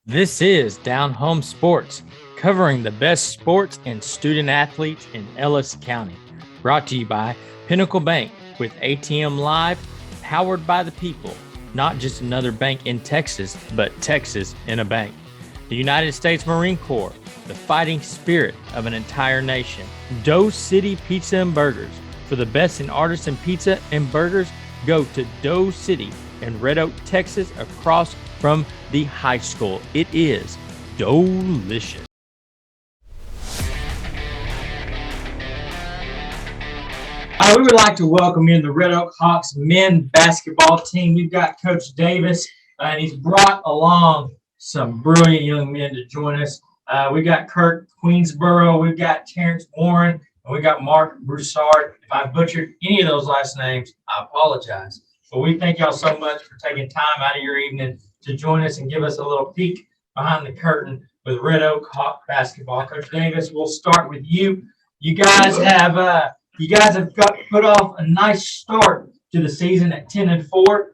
This is DownHome Sports, covering the best sports and student athletes in Ellis County. Brought to you by Pinnacle Bank with ATM Live, powered by the people. Not just another bank in Texas, but Texas in a bank. The United States Marine Corps, the fighting spirit of an entire nation. Doe City Pizza and Burgers. For the best in artisan pizza and burgers, go to Doe City in Red Oak, Texas, across from the high school. It is delicious. We would like to welcome in the Red Oak Hawks men basketball team. We've got Coach Davis, and he's brought along some brilliant young men to join us. We've got Kurt Queensborough, we've got Terrence Warren, and we've got Mark Broussard. If I butchered any of those last names, I apologize. But we thank y'all so much for taking time out of your evening to join us and give us a little peek behind the curtain with Red Oak Hawk basketball. Coach Davis, we'll start with you. You guys have got put off a nice start to the season at 10-4.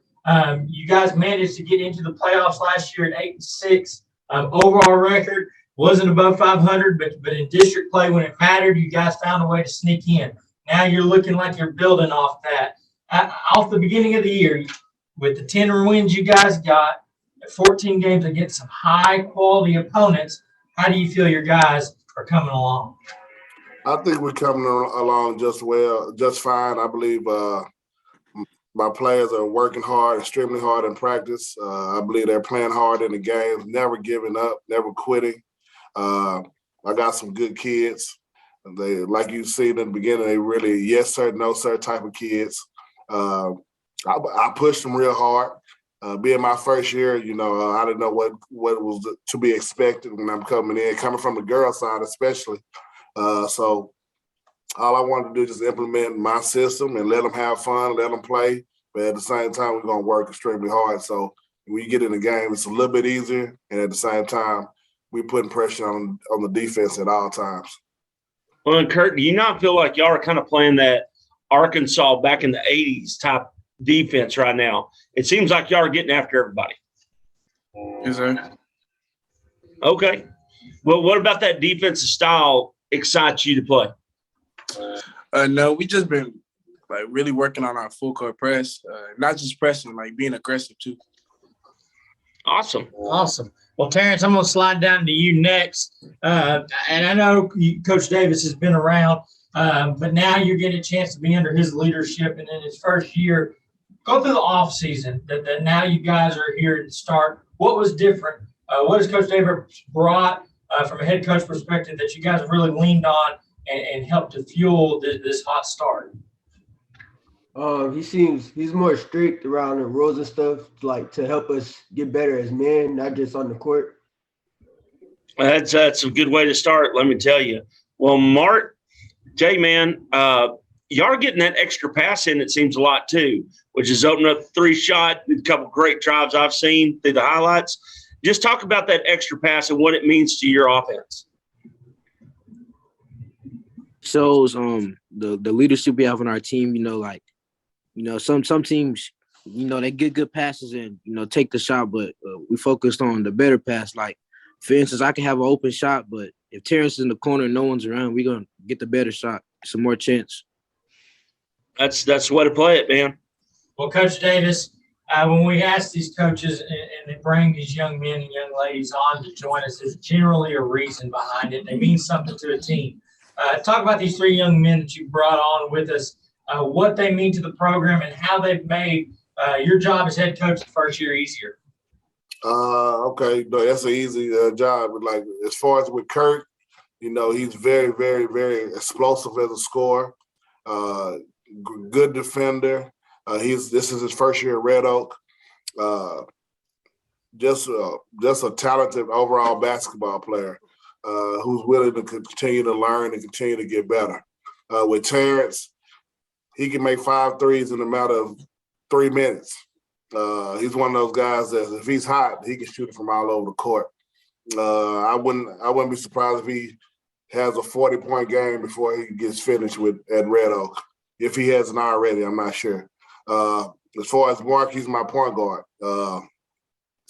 You guys managed to get into the playoffs last year at 8-6. Overall record wasn't above 500, but in district play when it mattered, you guys found a way to sneak in. Now you're looking like you're building off that. Off the beginning of the year, with the 10 wins you guys got, 14 games against some high-quality opponents, how do you feel your guys are coming along? I think we're coming along just fine. I believe my players are working hard, extremely hard in practice. I believe they're playing hard in the games, never giving up, never quitting. I got some good kids. They, like you seen in the beginning, they really yes sir, no sir type of kids. I pushed them real hard. Being my first year, I didn't know what was to be expected when I'm coming from the girls' side especially. So all I wanted to do is just implement my system and let them have fun, let them play. But at the same time, we're going to work extremely hard. So when you get in the game, it's a little bit easier. And at the same time, we're putting pressure on the defense at all times. Well, and Kurt, do you not feel like y'all are kind of playing that Arkansas back in the 80s type defense right now? It seems like y'all are getting after everybody. Yes, sir. Okay. Well, what about that defensive style excites you to play? No, we just been really working on our full court press, not just pressing, being aggressive too. Awesome. Well, Terrence, I'm going to slide down to you next. And I know Coach Davis has been around, but now you're getting a chance to be under his leadership. And in his first year, go through the offseason that now you guys are here to start. What was different? What has Coach Davis brought from a head coach perspective that you guys have really leaned on and helped to fuel this hot start? He's more strict around the rules and stuff, to help us get better as men, not just on the court. That's a good way to start, let me tell you. Well, Mark, Jay, man, y'all are getting that extra pass in, it seems a lot too, which is opening up 3-shot, a couple great drives I've seen through the highlights. Just talk about that extra pass and what it means to your offense. Shows the leadership we have on our team, some teams, they get good passes and, take the shot, but we focused on the better pass. Like, for instance, I can have an open shot, but if Terrence is in the corner and no one's around, we're going to get the better shot, some more chance. That's the way to play it, man. Well, Coach Davis, when we ask these coaches and they bring these young men and young ladies on to join us, there's generally a reason behind it. They mean something to a team. Talk about these 3 young men that you brought on with us, what they mean to the program and how they've made your job as head coach the first year easier. Okay, no, that's an easy job. But as far as with Kurt, he's very, very, very explosive as a scorer. Good defender. This is his first year at Red Oak. Just a talented overall basketball player who's willing to continue to learn and continue to get better. With Terrence, he can make 5 threes in a matter of 3 minutes. He's one of those guys that if he's hot, he can shoot it from all over the court. I wouldn't be surprised if he has a 40-point game before he gets finished at Red Oak. If he hasn't already, I'm not sure. As far as Mark, he's my point guard.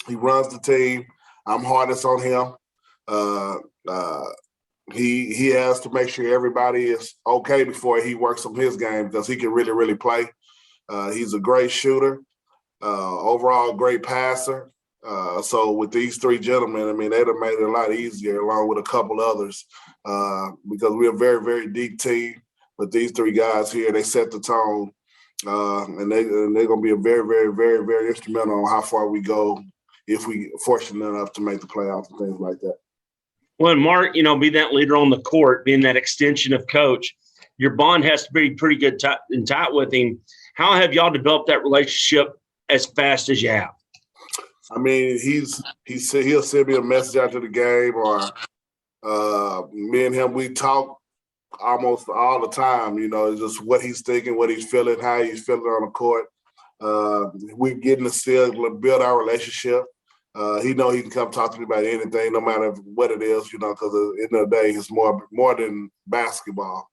He runs the team. I'm hardest on him. He has to make sure everybody is okay before he works on his game because he can really, really play. He's a great shooter, overall great passer. So with these three gentlemen, I mean, they'd have made it a lot easier along with a couple others because we're a very, very deep team. But these three guys here, they set the tone, and they're going to be a very, very, very, very instrumental on how far we go if we fortunate enough to make the playoffs and things like that. Well, and Mark, be that leader on the court, being that extension of coach, your bond has to be pretty good and tight with him. How have y'all developed that relationship as fast as you have? I mean, he'll send me a message after the game, or me and him, we talk almost all the time. It's just what he's thinking, what he's feeling, how he's feeling on the court. We're getting to still build our relationship. He know he can come talk to me about anything, no matter what it is, because at the end of the day, it's more than basketball.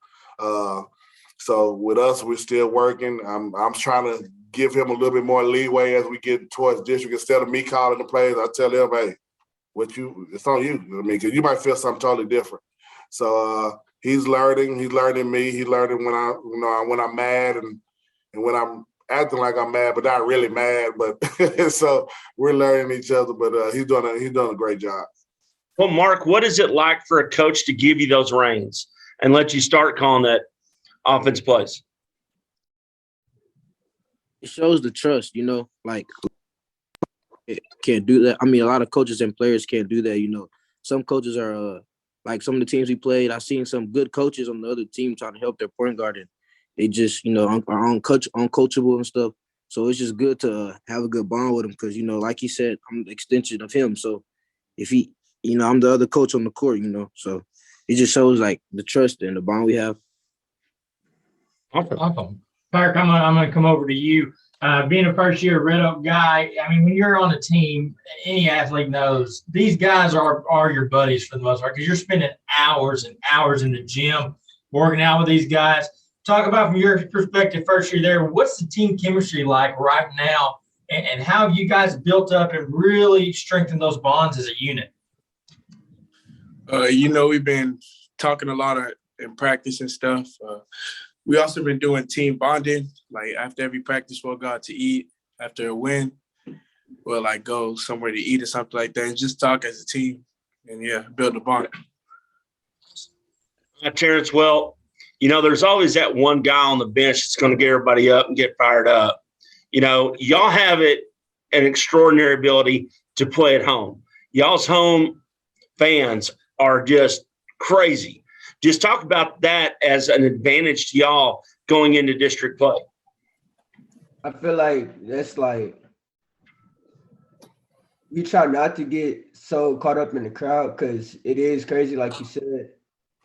So with us, we're still working. I'm trying to give him a little bit more leeway as we get towards district. Instead of me calling the plays, I tell him, hey, it's on you. I mean, because you might feel something totally different. So he's learning. He's learning me. He's learning when I'm mad and when I'm acting like I'm mad, but not really mad. But so we're learning each other. But he's doing a great job. Well, Mark, what is it like for a coach to give you those reins and let you start calling that offense plays? It shows the trust, like it can't do that. I mean, a lot of coaches and players can't do that, Some coaches are like some of the teams we played, I've seen some good coaches on the other team trying to help their point guard, and they just, are uncoachable and stuff. So it's just good to have a good bond with him because, like he said, I'm the extension of him. So if he, I'm the other coach on the court, so it just shows like the trust and the bond we have. Awesome. Park, I'm going to come over to you. Being a first-year Red Oak guy, I mean, when you're on a team, any athlete knows these guys are your buddies for the most part because you're spending hours and hours in the gym working out with these guys. Talk about from your perspective, first year there, what's the team chemistry like right now, and how have you guys built up and really strengthened those bonds as a unit? We've been talking a lot in practice and stuff. We also been doing team bonding. Like after every practice, we'll go out to eat. After a win, we'll like go somewhere to eat or something like that, and just talk as a team, and build a bond. Terrence, well, there's always that one guy on the bench that's going to get everybody up and get fired up. Y'all have an extraordinary ability to play at home. Y'all's home fans are just crazy. Just talk about that as an advantage to y'all going into district play. I feel like that's like we try not to get so caught up in the crowd because it is crazy, like you said,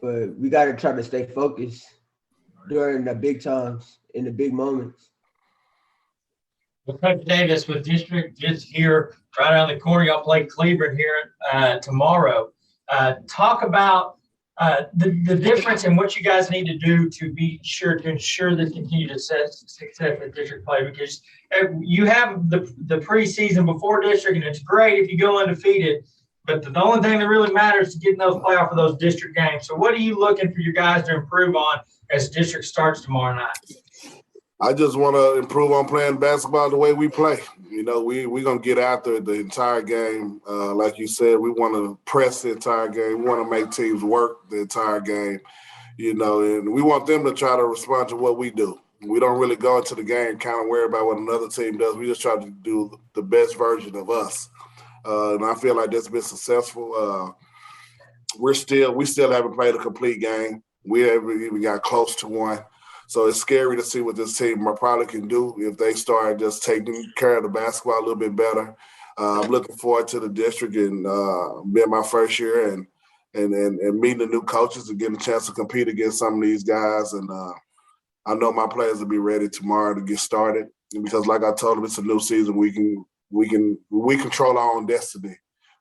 but we got to try to stay focused during the big times, in the big moments. Well, Coach Davis with district just here right around the corner. Y'all play Cleveland here tomorrow. Talk about the difference in what you guys need to do to ensure the continued success in district play, because you have the preseason before district, and it's great if you go undefeated, but the only thing that really matters is getting those playoff of those district games. So what are you looking for your guys to improve on as district starts tomorrow night? I just want to improve on playing basketball the way we play. We're going to get after the entire game. Like you said, we want to press the entire game. We want to make teams work the entire game, and we want them to try to respond to what we do. We don't really go into the game kind of worry about what another team does. We just try to do the best version of us. And I feel like that's been successful. We still haven't played a complete game. We haven't even got close to one. So it's scary to see what this team probably can do if they start just taking care of the basketball a little bit better. I'm looking forward to the district and being my first year and meeting the new coaches and getting a chance to compete against some of these guys. And I know my players will be ready tomorrow to get started because, like I told them, it's a new season. We control our own destiny,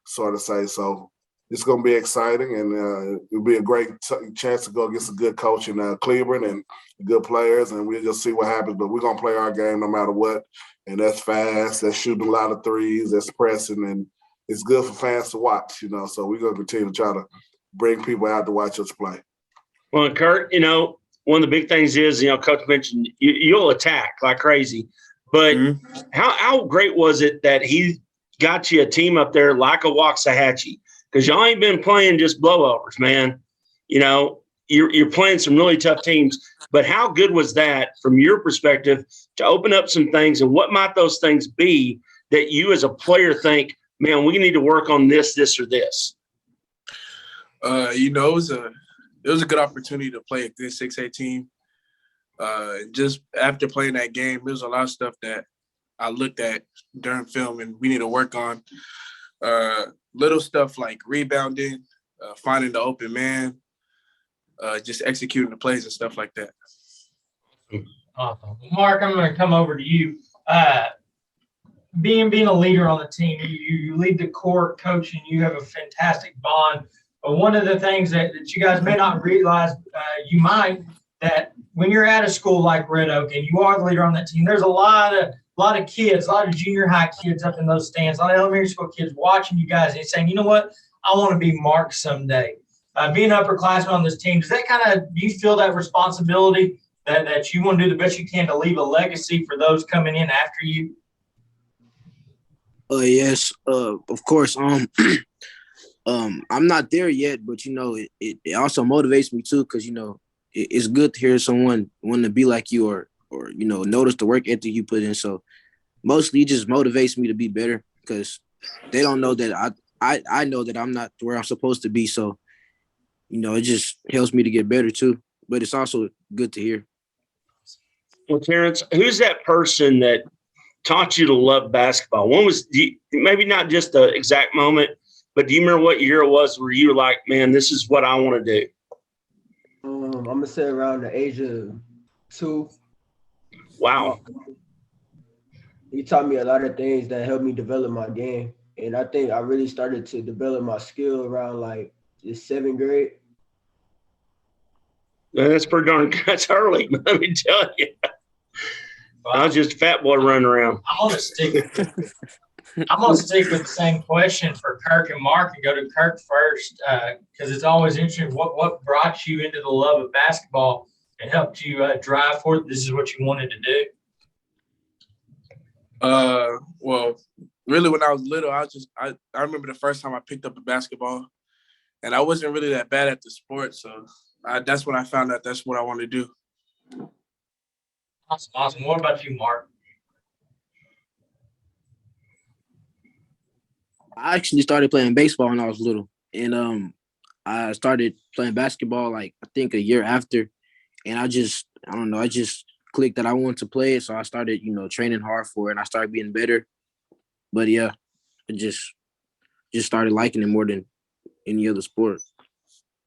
sort of say. So it's going to be exciting, and it'll be a great chance to go against a good coach in Cleveland and good players, and we'll just see what happens. But we're going to play our game no matter what, and that's fast, that's shooting a lot of threes, that's pressing, it's good for fans to watch, So we're gonna continue to try to bring people out to watch us play. Well, Kurt, one of the big things is, Coach mentioned you'll attack like crazy, but how great was it that he got you a team up there like a Waxahachie? Because y'all ain't been playing just blowovers, man. You're playing some really tough teams, but how good was that from your perspective to open up some things, and what might those things be that you as a player think, man, we need to work on this, or this? It was a good opportunity to play a good 6A team. Just after playing that game, there was a lot of stuff that I looked at during film and we need to work on. Little stuff like rebounding, finding the open man, just executing the plays and stuff like that. Awesome. Mark, I'm going to come over to you. Being a leader on the team, you lead the court, coaching, you have a fantastic bond. But one of the things that you guys may not realize, you might, that when you're at a school like Red Oak and you are the leader on that team, there's a lot of kids, a lot of junior high kids up in those stands, a lot of elementary school kids watching you guys and saying, you know what, I want to be Mark someday. Being an upperclassman on this team, does that do you feel that responsibility that you want to do the best you can to leave a legacy for those coming in after you? Yes, of course. I'm not there yet, but it also motivates me too, because it's good to hear someone want to be like you or notice the work ethic you put in. So mostly it just motivates me to be better, because they don't know that I know that I'm not where I'm supposed to be. So it just helps me to get better too. But it's also good to hear. Well, Terrence, who's that person that taught you to love basketball? One was maybe not just the exact moment, but do you remember what year it was where you were like, man, this is what I want to do? I'm going to say around the age of 2. Wow. He taught me a lot of things that helped me develop my game. And I think I really started to develop my skill around like the 7th grade. Man, that's early, let me tell you. I was just a fat boy running around. I'm gonna stick with the same question for Kirk and Mark and go to Kirk first, because it's always interesting what brought you into the love of basketball and helped you drive forward. This is what you wanted to do. Well, really when I was little, I remember the first time I picked up a basketball, and I wasn't really that bad at the sport, so that's when I found out that's what I wanted to do. Awesome. What about you, Mark? I actually started playing baseball when I was little, and I started playing basketball like I think a year after, and I just clicked that I wanted to play it, so I started training hard for it, and I started being better. But yeah, I just started liking it more than any other sport.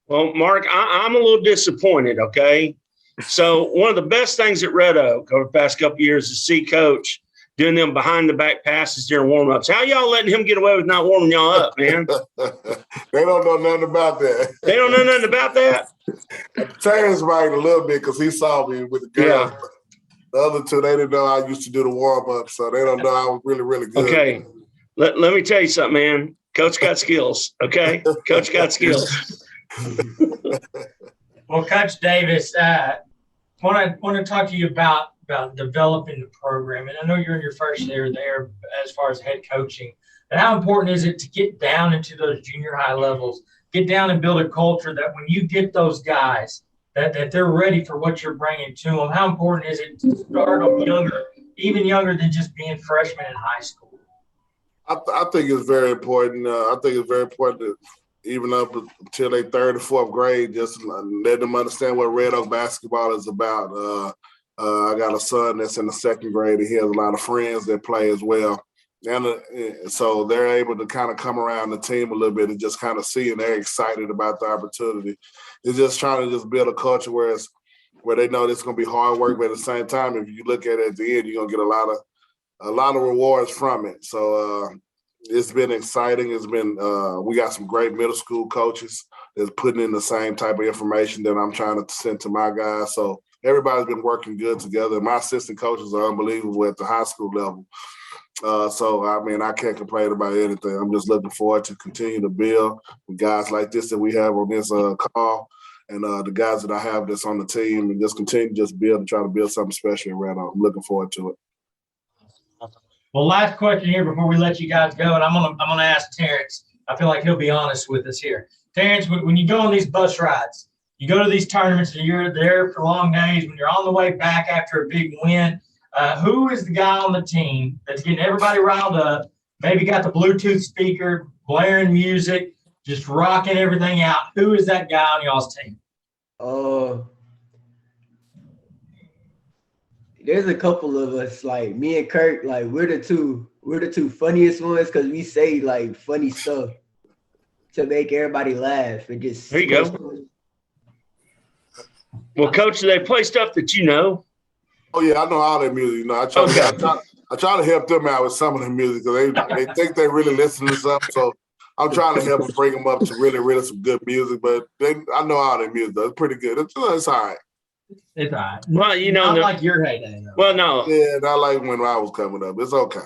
Well, Mark, I'm a little disappointed, okay? So one of the best things at Red Oak over the past couple of years is to see Coach doing them behind-the-back passes during warm-ups. How y'all letting him get away with not warming y'all up, man? They don't know nothing about that. They don't know nothing about that? Terrence might a little bit because he saw me with the girls. Yeah. The other two, they didn't know I used to do the warm-up, so they don't know I was really, really good. Okay. Let me tell you something, man. Coach got skills, okay? Coach got skills. Well, Coach Davis, want to talk to you about developing the program. And I know you're in your first year there as far as head coaching. But how important is it to get down into those junior high levels, get down and build a culture that when you get those guys, that they're ready for what you're bringing to them? How important is it to start them younger, even younger than just being freshmen in high school? I think it's very important. I think it's very important to even up until they 3rd and 4th grade, just let them understand what Red Oak basketball is about. I got a son that's in the 2nd grade, and he has a lot of friends that play as well. And so they're able to kind of come around the team a little bit and just kind of see, and they're excited about the opportunity. It's just trying to just build a culture where they know it's going to be hard work, but at the same time, if you look at it at the end, you're going to get a lot of rewards from it. So it's been exciting. It's been we got some great middle school coaches that's putting in the same type of information that I'm trying to send to my guys. So everybody's been working good together. My assistant coaches are unbelievable at the high school level. So, I mean, I can't complain about anything. I'm just looking forward to continue to build with guys like this that we have on this call and the guys that I have that's on the team and just continue to just build and try to build something special around. I'm looking forward to it. Well, last question here before we let you guys go, and I'm gonna ask Terrence. I feel like he'll be honest with us here. Terrence, when you go on these bus rides, you go to these tournaments and you're there for long days, when you're on the way back after a big win, who is the guy on the team that's getting everybody riled up, maybe got the Bluetooth speaker, blaring music, just rocking everything out? Who is that guy on y'all's team? There's a couple of us, like me and Kirk, like we're the two funniest ones because we say like funny stuff to make everybody laugh and just. There you go. Well, Coach, do they play stuff that you know? Oh yeah, I know all their music. You know, I try to help them out with some of the music because they think they really listen to something. So I'm trying to help them bring them up to really some good music. But I know all their music. Though. It's pretty good. It's all right. It's all right. Well, you know, not like your heyday. Though. Well, no. Yeah, not like when I was coming up. It's okay.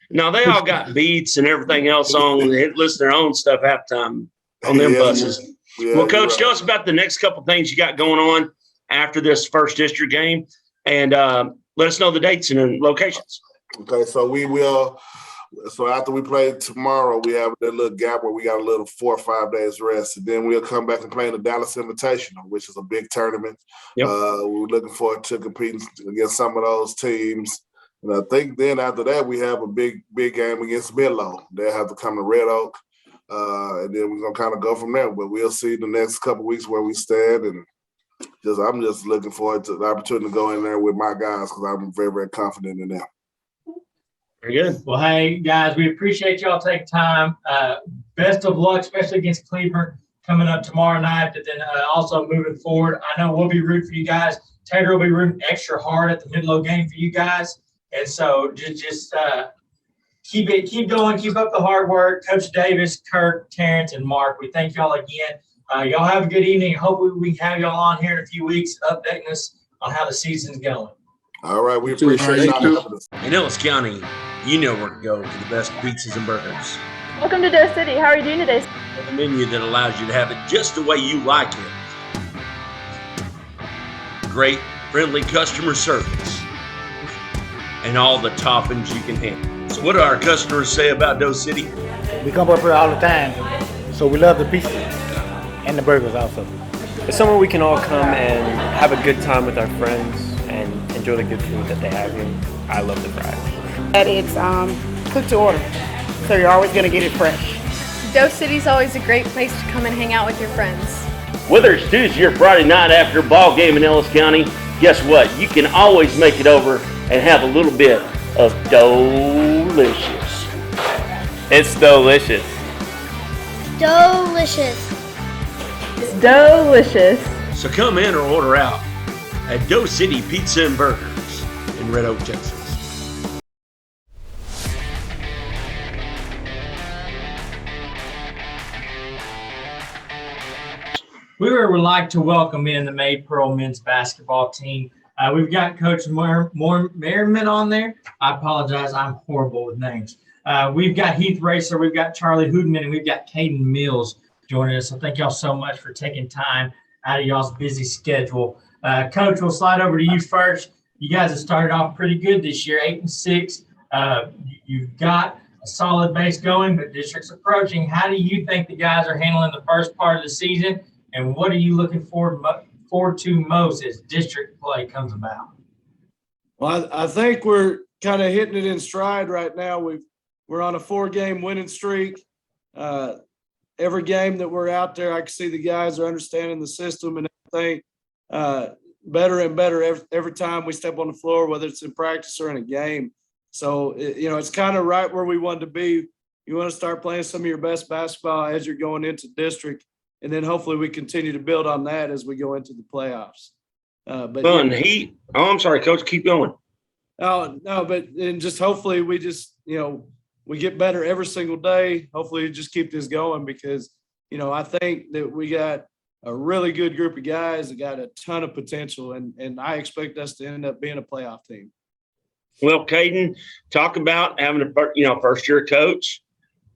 No, they all got beats and everything else on. They listen to their own stuff half the time on them buses. Yeah, well, Coach, right. tell us about the next couple things you got going on after this first district game, and let us know the dates and locations. Okay, so we will. So after we play tomorrow, we have that little gap where we got a little 4 or 5 days rest, and then we'll come back and play in the Dallas Invitational, which is a big tournament. Yep. We're looking forward to competing against some of those teams. And I think then after that, we have a big game against Midlothian. They'll have to come to Red Oak, and then we're gonna kind of go from there. But we'll see the next couple of weeks where we stand, and I'm just looking forward to the opportunity to go in there with my guys because I'm very, very confident in them. Very good. Well, hey, guys, we appreciate y'all taking time. Best of luck, especially against Cleveland coming up tomorrow night, but then also moving forward. I know we'll be rooting for you guys. Taylor will be rooting extra hard at the Midlothian game for you guys. And so just keep going, keep up the hard work. Coach Davis, Kirk, Terrence, and Mark, we thank y'all again. Y'all have a good evening. Hopefully we can have y'all on here in a few weeks updating us on how the season's going. All right, we appreciate y'all. In Ellis County, you know where to go for the best pizzas and burgers. Welcome to Doe City. How are you doing today? A menu that allows you to have it just the way you like it. Great, friendly customer service. And all the toppings you can handle. So what do our customers say about Doe City? We come up here all the time, so we love the pizza and the burgers also. It's somewhere we can all come and have a good time with our friends and enjoy the good food that they have here. I love the fries. That it's cooked to order, so you're always going to get it fresh. Doe City's always a great place to come and hang out with your friends. Whether it's Tuesday or Friday night after a ball game in Ellis County, guess what? You can always make it over and have a little bit of delicious. It's delicious. Delicious. It's delicious. So come in or order out at Doe City Pizza and Burgers in Red Oak, Texas. We would like to welcome in the Maypearl men's basketball team. We've got Coach Merriman on there. I apologize. I'm horrible with names. We've got Heath Racer. We've got Charlie Hoodman, and we've got Caden Mills joining us. So thank y'all so much for taking time out of y'all's busy schedule. Coach, we'll slide over to you first. You guys have started off pretty good this year, 8-6. You've got a solid base going, but district's approaching. How do you think the guys are handling the first part of the season, and what are you looking forward to most as district play comes about? Well, I think we're kind of hitting it in stride right now. We're on a 4-game winning streak. Every game that we're out there, I can see the guys are understanding the system and everything better and better every time we step on the floor, whether it's in practice or in a game. So, it's kind of right where we want to be. You want to start playing some of your best basketball as you're going into district, and then hopefully we continue to build on that as we go into the playoffs. I'm sorry, Coach, keep going. Oh, no, but just hopefully we just, we get better every single day. Hopefully just keep this going because, I think that we got a really good group of guys that got a ton of potential, and I expect us to end up being a playoff team. Well, Caden, talk about having a first year coach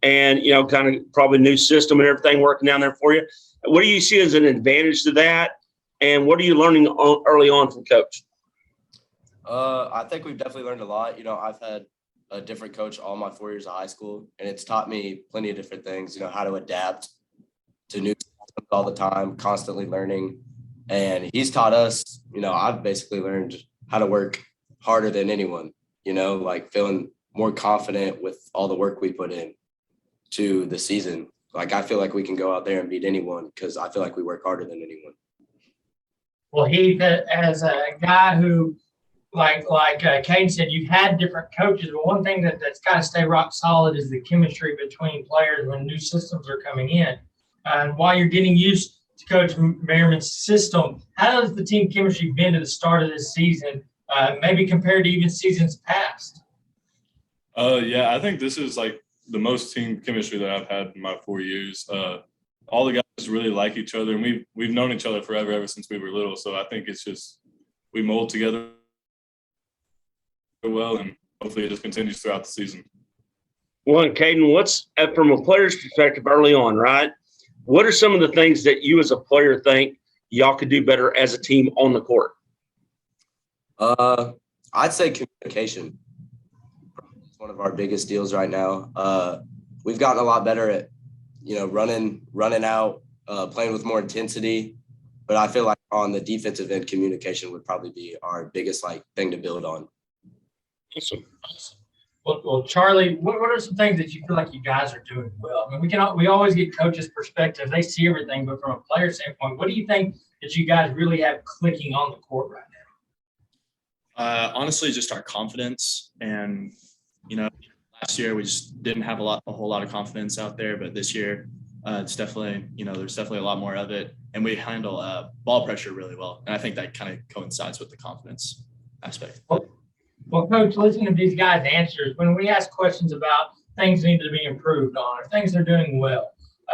and, kind of probably new system and everything working down there for you. What do you see as an advantage to that? And what are you learning early on from coach? I think we've definitely learned a lot. I've had a different coach all my 4 years of high school, and it's taught me plenty of different things, how to adapt to new systems all the time, constantly learning. And he's taught us, I've basically learned how to work harder than anyone, like feeling more confident with all the work we put in to the season. Like, I feel like we can go out there and beat anyone because I feel like we work harder than anyone. Well, Heath, as a guy who, like Caden said, you've had different coaches, but one thing that's got to stay rock solid is the chemistry between players when new systems are coming in. And while you're getting used to Coach Merriman's system, how has the team chemistry been to the start of this season, maybe compared to even seasons past? Yeah, I think this is like the most team chemistry that I've had in my 4 years. All the guys really like each other, and we've known each other forever, ever since we were little. So I think it's just we mold together well, and hopefully it just continues throughout the season. Well, and Caden, what's from a player's perspective early on, right? What are some of the things that you as a player think y'all could do better as a team on the court? I'd say communication. It's one of our biggest deals right now. We've gotten a lot better at, running out, playing with more intensity. But I feel like on the defensive end, communication would probably be our biggest thing to build on. Awesome. Well, Charlie, what are some things that you feel like you guys are doing well? I mean, we always get coaches' perspective. They see everything, but from a player standpoint, what do you think that you guys really have clicking on the court right now? Honestly, just our confidence. And, last year we just didn't have a whole lot of confidence out there, but this year it's definitely, there's definitely a lot more of it. And we handle ball pressure really well. And I think that kind of coincides with the confidence aspect. Well, Coach, listening to these guys' answers, when we ask questions about things need to be improved on or things they're doing well,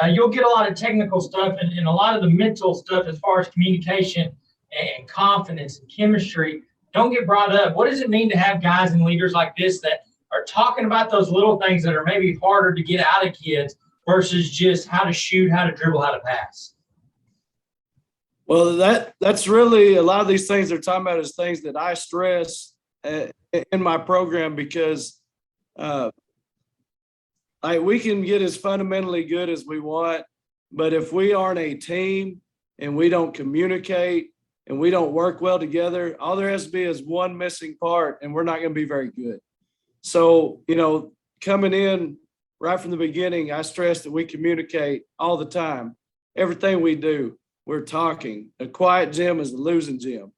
you'll get a lot of technical stuff and a lot of the mental stuff as far as communication and confidence and chemistry don't get brought up. What does it mean to have guys and leaders like this that are talking about those little things that are maybe harder to get out of kids versus just how to shoot, how to dribble, how to pass? Well, that's really a lot of these things they're talking about is things that I stress in my program because we can get as fundamentally good as we want, but if we aren't a team and we don't communicate and we don't work well together, all there has to be is one missing part and we're not going to be very good. So, coming in right from the beginning, I stress that we communicate all the time. Everything we do, we're talking. A quiet gym is a losing gym.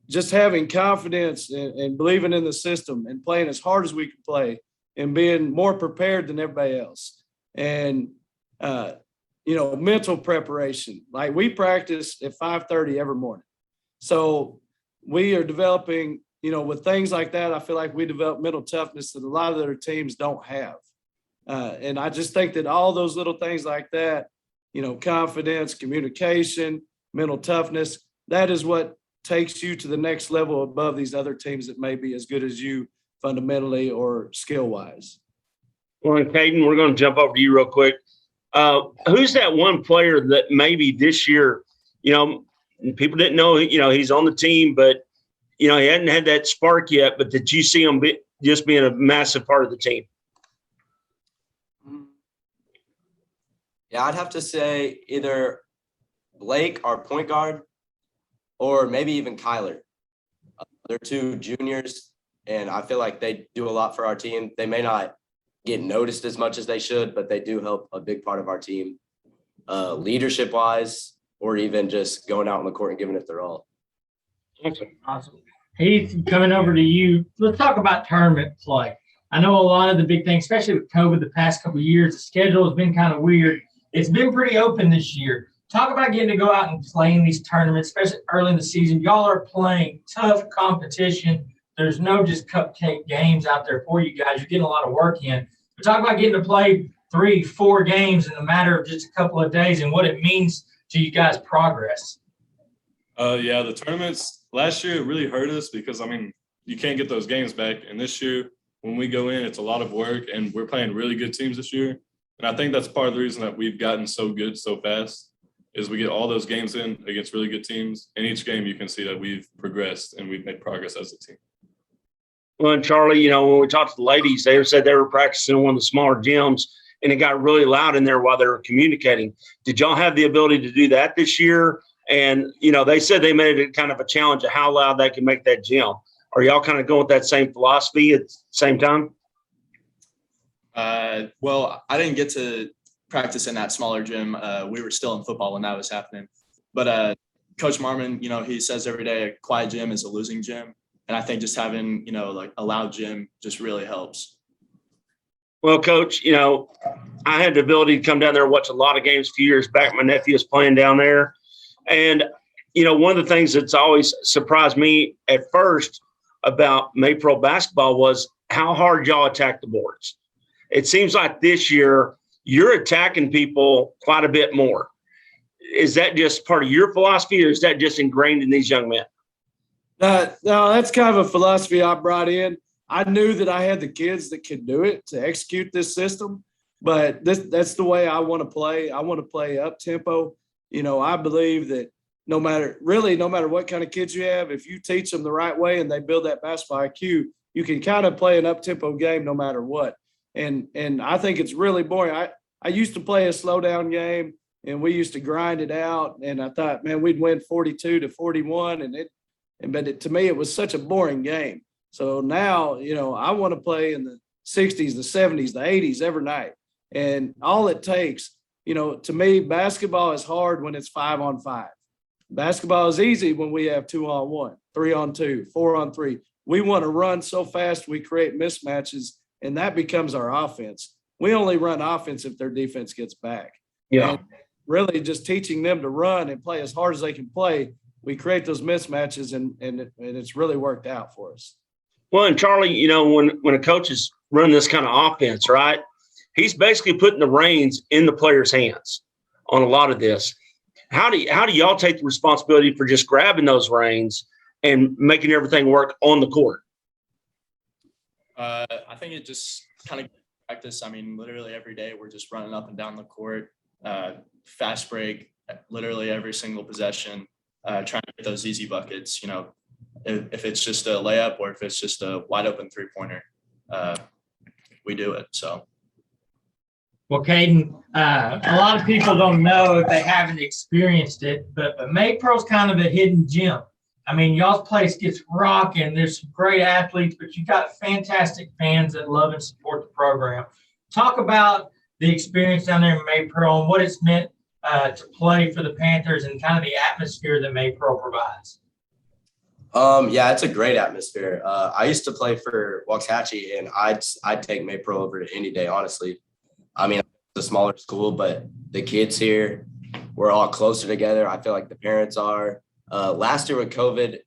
Just having confidence and believing in the system and playing as hard as we can play and being more prepared than everybody else. And, mental preparation. Like we practice at 5:30 every morning. So we are developing, with things like that, I feel like we develop mental toughness that a lot of other teams don't have. And I just think that all those little things like that, confidence, communication, mental toughness, that is what takes you to the next level above these other teams that may be as good as you fundamentally or skill-wise. Well, and Caden, we're going to jump over to you real quick. Who's that one player that maybe this year, people didn't know, he's on the team, but, he hadn't had that spark yet, but did you see him just being a massive part of the team? Yeah, I'd have to say either Blake, our point guard, or maybe even Kyler. They're two juniors, and I feel like they do a lot for our team. They may not get noticed as much as they should, but they do help a big part of our team, leadership-wise, or even just going out on the court and giving it their all. Awesome. Heath, coming over to you, let's talk about tournament play. I know a lot of the big things, especially with COVID the past couple of years, the schedule has been kind of weird. It's been pretty open this year. Talk about getting to go out and play in these tournaments, especially early in the season. Y'all are playing tough competition. There's no just cupcake games out there for you guys. You're getting a lot of work in. But talk about getting to play 3-4 games in a matter of just a couple of days and what it means to you guys' progress. Yeah, the tournaments last year, it really hurt us because, I mean, you can't get those games back. And this year, when we go in, it's a lot of work, and we're playing really good teams this year. And I think that's part of the reason that we've gotten so good so fast is we get all those games in against really good teams. And each game you can see that we've progressed and we've made progress as a team. Well, and Charlie, you know, when we talked to the ladies, they said they were practicing in one of the smaller gyms, and it got really loud in there while they were communicating. Did y'all have the ability to do that this year? And, you know, they said they made it kind of a challenge of how loud they can make that gym. Are y'all kind of going with that same philosophy at the same time? Well, I didn't get to practice in that smaller gym. We were still in football when that was happening. But Coach Marmon, you know, he says every day a quiet gym is a losing gym. And I think just having, you know, like a loud gym just really helps. Well, Coach, you know, I had the ability to come down there and watch a lot of games a few years back. My nephew was playing down there. And, you know, one of the things that's always surprised me at first about Maypearl basketball was how hard y'all attack the boards. It seems like this year you're attacking people quite a bit more. Is that just part of your philosophy, or is that just ingrained in these young men? No, that's kind of a philosophy I brought in. I knew that I had the kids that could do it to execute this system, but that's the way I want to play. I want to play up tempo. You know, I believe that no matter what kind of kids you have, if you teach them the right way and they build that basketball IQ, you can kind of play an up tempo game no matter what. And I think it's really boring. I used to play a slow down game and we used to grind it out. And I thought, man, we'd win 42-41. But to me, it was such a boring game. So now, you know, I want to play in the 60s, the 70s, the 80s every night. And all it takes, you know, to me, basketball is hard when it's 5-on-5. Basketball is easy when we have 2-on-1, 3-on-2, 4-on-3. We want to run so fast we create mismatches, and that becomes our offense. We only run offense if their defense gets back. Yeah. And really just teaching them to run and play as hard as they can play, we create those mismatches, and it's really worked out for us. Well, and Charlie, you know, when a coach is running this kind of offense, right, he's basically putting the reins in the players' hands on a lot of this. How do y'all take the responsibility for just grabbing those reins and making everything work on the court? I think it just kind of practice. I mean, literally every day we're just running up and down the court, fast break, literally every single possession, trying to get those easy buckets. You know, if it's just a layup or if it's just a wide open 3-pointer, we do it. So. Well, Caden, a lot of people don't know if they haven't experienced it, but Maypearl's kind of a hidden gem. I mean, y'all's place gets rocking. There's some great athletes, but you got fantastic fans that love and support the program. Talk about the experience down there in Maypearl and what it's meant to play for the Panthers and kind of the atmosphere that Maypearl provides. Yeah, it's a great atmosphere. I used to play for Waxahachie, and I'd take Maypearl over to any day, honestly. I mean, it's a smaller school, but the kids here, we're all closer together. I feel like the parents are. Last year with COVID,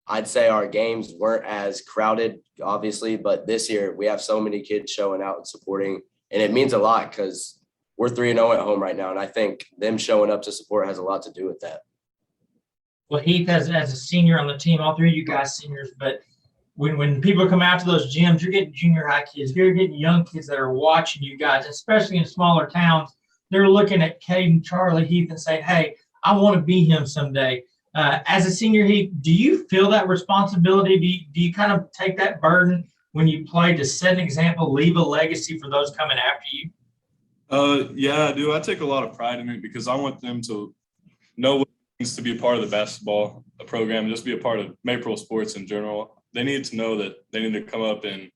I'd say our games weren't as crowded, obviously, but this year we have so many kids showing out and supporting, and it means a lot because we're 3-0 at home right now, and I think them showing up to support has a lot to do with that. Well, Heath, as a senior on the team, all three of you guys seniors, but when people come out to those gyms, you're getting junior high kids, you're getting young kids that are watching you guys, especially in smaller towns. They're looking at Caden, Charlie, Heath, and saying, hey, I want to be him someday. As a senior, Heath, do you feel that responsibility? Do you kind of take that burden when you play to set an example, leave a legacy for those coming after you? Yeah, I do. I take a lot of pride in it because I want them to know what it means to be a part of the basketball program, just be a part of Maypearl sports in general. They need to know that they need to come up and,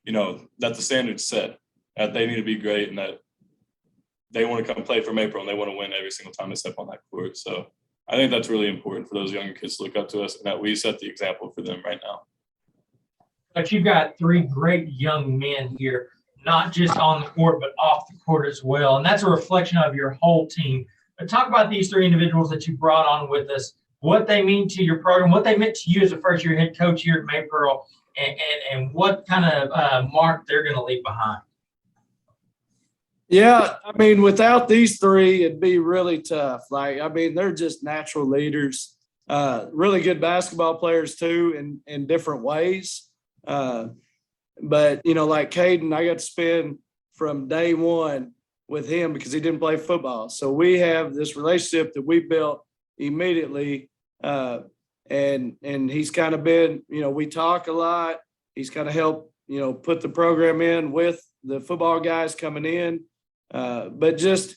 you know, that the standard's set, that they need to be great and that they want to come play for Maypearl and they want to win every single time they step on that court. So I think that's really important for those younger kids to look up to us and that we set the example for them right now. But you've got three great young men here, not just on the court, but off the court as well. And that's a reflection of your whole team. But talk about these three individuals that you brought on with us, what they mean to your program, what they meant to you as a first-year head coach here at Maypearl, and what kind of mark they're going to leave behind. Yeah, I mean, without these three, it'd be really tough. Like, I mean, they're just natural leaders. really good basketball players too in different ways. But, you know, like Caden, I got to spend from day one with him because he didn't play football. So we have this relationship that we built immediately. And he's kind of been, you know, we talk a lot. He's kind of helped, you know, put the program in with the football guys coming in. But just,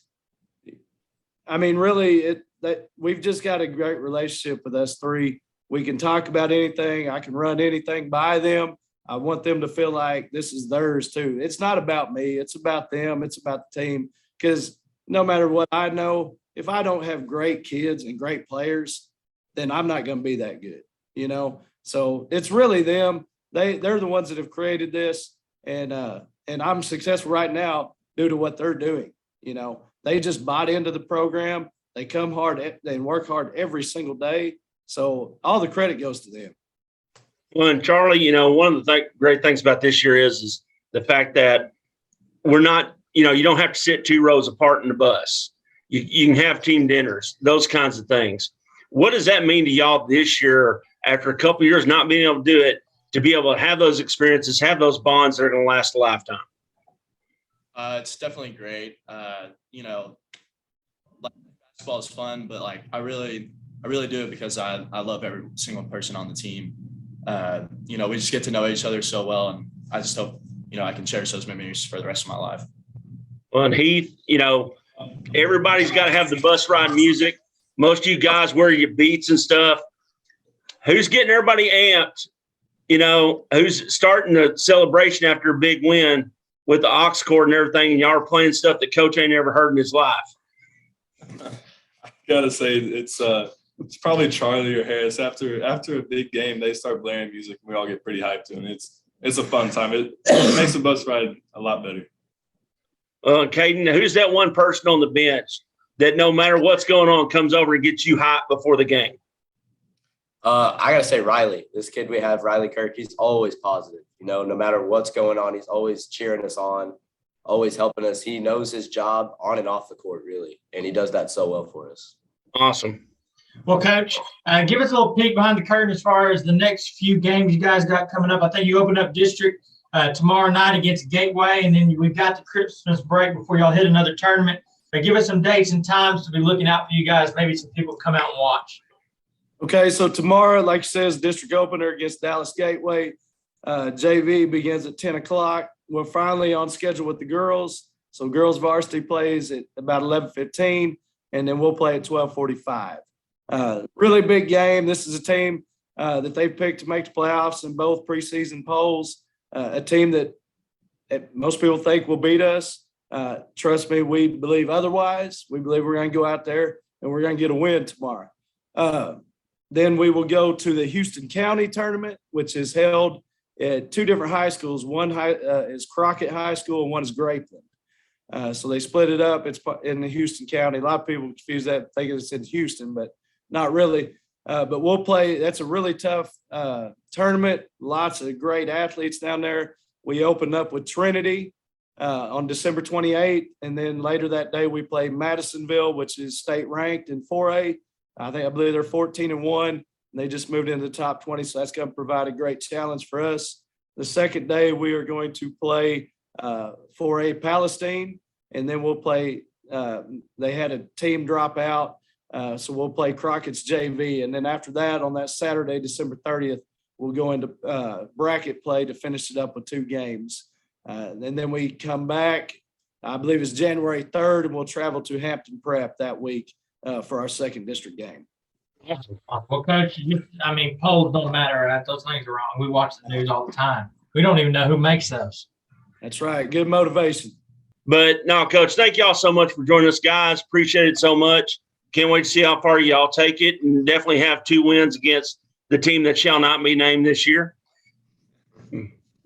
I mean, really, that we've just got a great relationship with us three. We can talk about anything. I can run anything by them. I want them to feel like this is theirs too. It's not about me. It's about them. It's about the team. Because no matter what I know, if I don't have great kids and great players, then I'm not going to be that good, you know? So it's really them. They're the ones that have created this. And I'm successful right now due to what they're doing. You know, they just bought into the program. They come hard. They work hard every single day. So all the credit goes to them. Well, and Charlie, you know, one of the great things about this year is the fact that we're not, you know, you don't have to sit 2 rows apart in the bus. You can have team dinners, those kinds of things. What does that mean to y'all this year after a couple of years not being able to do it, to be able to have those experiences, have those bonds that are going to last a lifetime? It's definitely great. You know, like, basketball is fun, but like I really do it because I love every single person on the team. You know, we just get to know each other so well, and I just hope, you know, I can cherish those memories for the rest of my life. Well, and Heath, you know, everybody's got to have the bus ride music. Most of you guys wear your beats and stuff. Who's getting everybody amped? You know, who's starting the celebration after a big win with the aux cord and everything, and y'all are playing stuff that Coach ain't ever heard in his life? I gotta say, it's probably Charlie or Harris. After a big game, they start blaring music, and we all get pretty hyped, and it's a fun time. It makes the bus ride a lot better. Caden, who's that one person on the bench that no matter what's going on comes over and gets you hyped before the game? I gotta say Riley. This kid we have, Riley Kirk, he's always positive. You know, no matter what's going on, he's always cheering us on, always helping us. He knows his job on and off the court, really, and he does that so well for us. Awesome. Well, Coach, give us a little peek behind the curtain as far as the next few games you guys got coming up. I think you open up district tomorrow night against Gateway, and then we've got the Christmas break before y'all hit another tournament. But give us some dates and times to be looking out for you guys. Maybe some people come out and watch. Okay, so tomorrow, like you said, is district opener against Dallas Gateway. JV begins at 10 o'clock. We're finally on schedule with the girls. So girls varsity plays at about 11:15, and then we'll play at 12:45. Really big game. This is a team that they've picked to make the playoffs in both preseason polls, a team that most people think will beat us. Trust me, we believe otherwise. We believe we're going to go out there and we're going to get a win tomorrow. Then we will go to the Houston County tournament, which is held at 2 different high schools. One is Crockett High School and one is Grapeland. So they split it up. It's in the Houston County. A lot of people confuse that, think it's in Houston, but not really. But we'll play. That's a really tough tournament. Lots of great athletes down there. We open up with Trinity on December 28th. And then later that day, we play Madisonville, which is state ranked in 4A. I believe they're 14-1, and they just moved into the top 20. So that's going to provide a great challenge for us. The second day, we are going to play 4A Palestine, and then we'll play. They had a team drop out, so we'll play Crockett's JV. And then after that, on that Saturday, December 30th, we'll go into bracket play to finish it up with 2 games. And then we come back, I believe it's January 3rd, and we'll travel to Hampton Prep that week for our second district game. Awesome. Well, Coach, polls don't matter. Right? Those things are wrong. We watch the news all the time. We don't even know who makes those. That's right. Good motivation. But no, Coach, thank y'all so much for joining us, guys. Appreciate it so much. Can't wait to see how far y'all take it, and definitely have 2 wins against the team that shall not be named this year.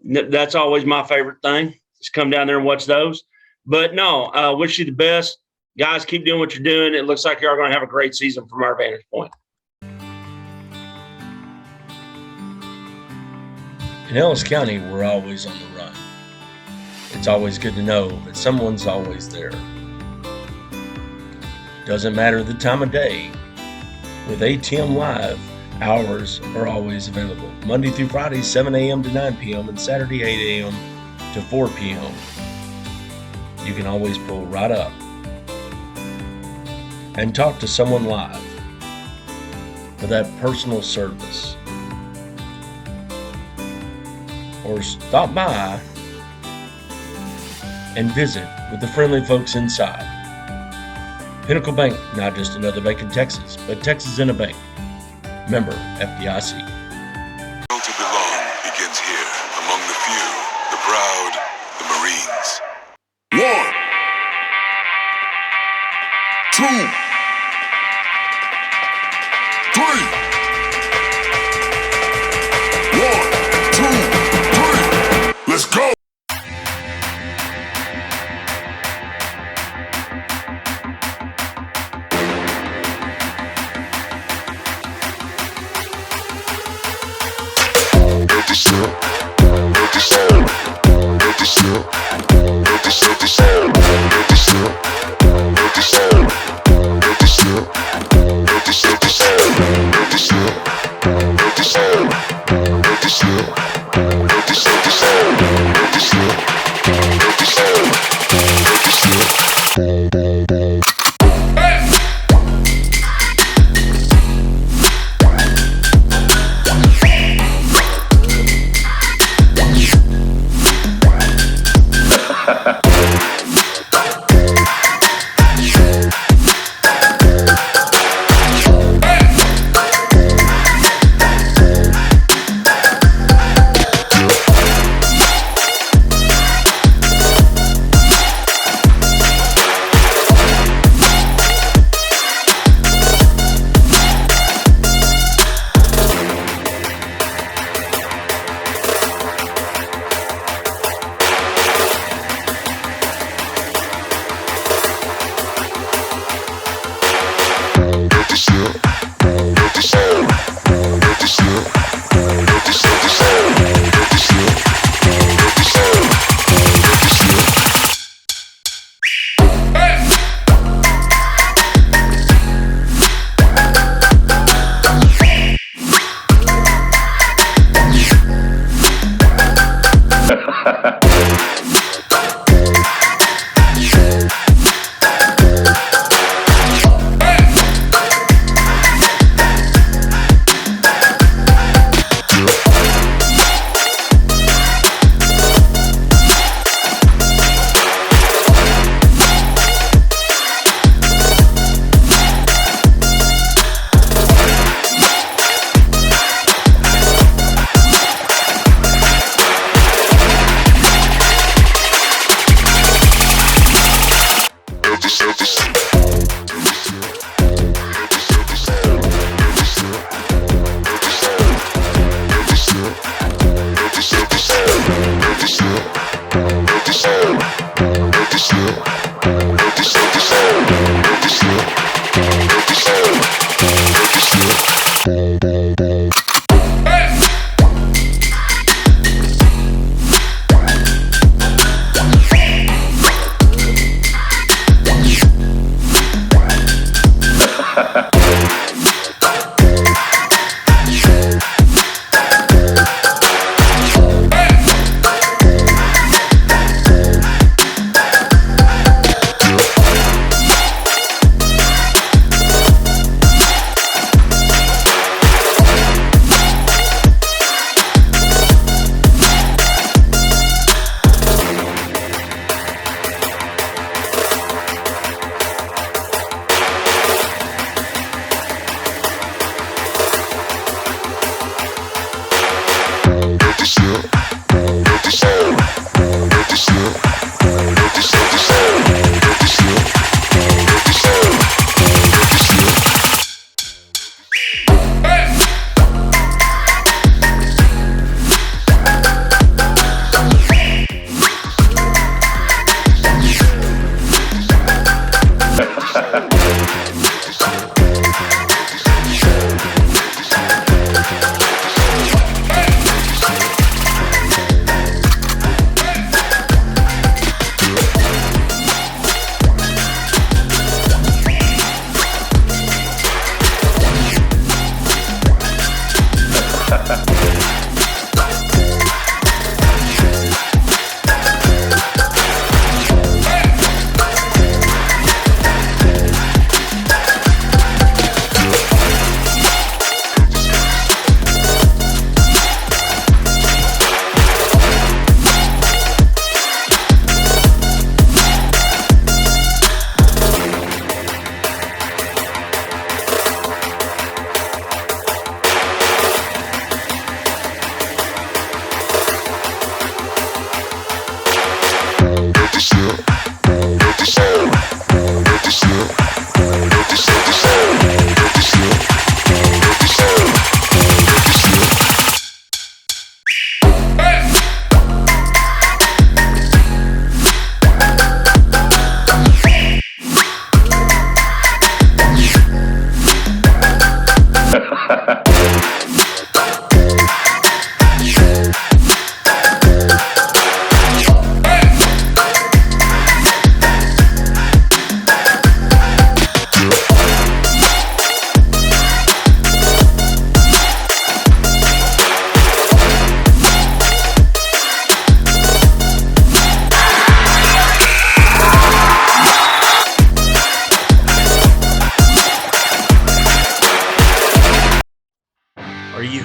That's always my favorite thing. Just come down there and watch those. But no, wish you the best. Guys, keep doing what you're doing. It looks like you're going to have a great season from our vantage point. In Ellis County, we're always on the run. It's always good to know that someone's always there. Doesn't matter the time of day, With ATM Live, hours are always available. Monday through Friday, 7 a.m. to 9 p.m. and Saturday, 8 a.m. to 4 p.m. You can always pull right up and talk to someone live for that personal service. Or stop by and visit with the friendly folks inside. Pinnacle Bank, not just another bank in Texas, but Texas in a bank. Member FDIC. To belong begins here, among the few, the proud, the Marines. 1, 2, 3. 1, 2, 3. Let's go.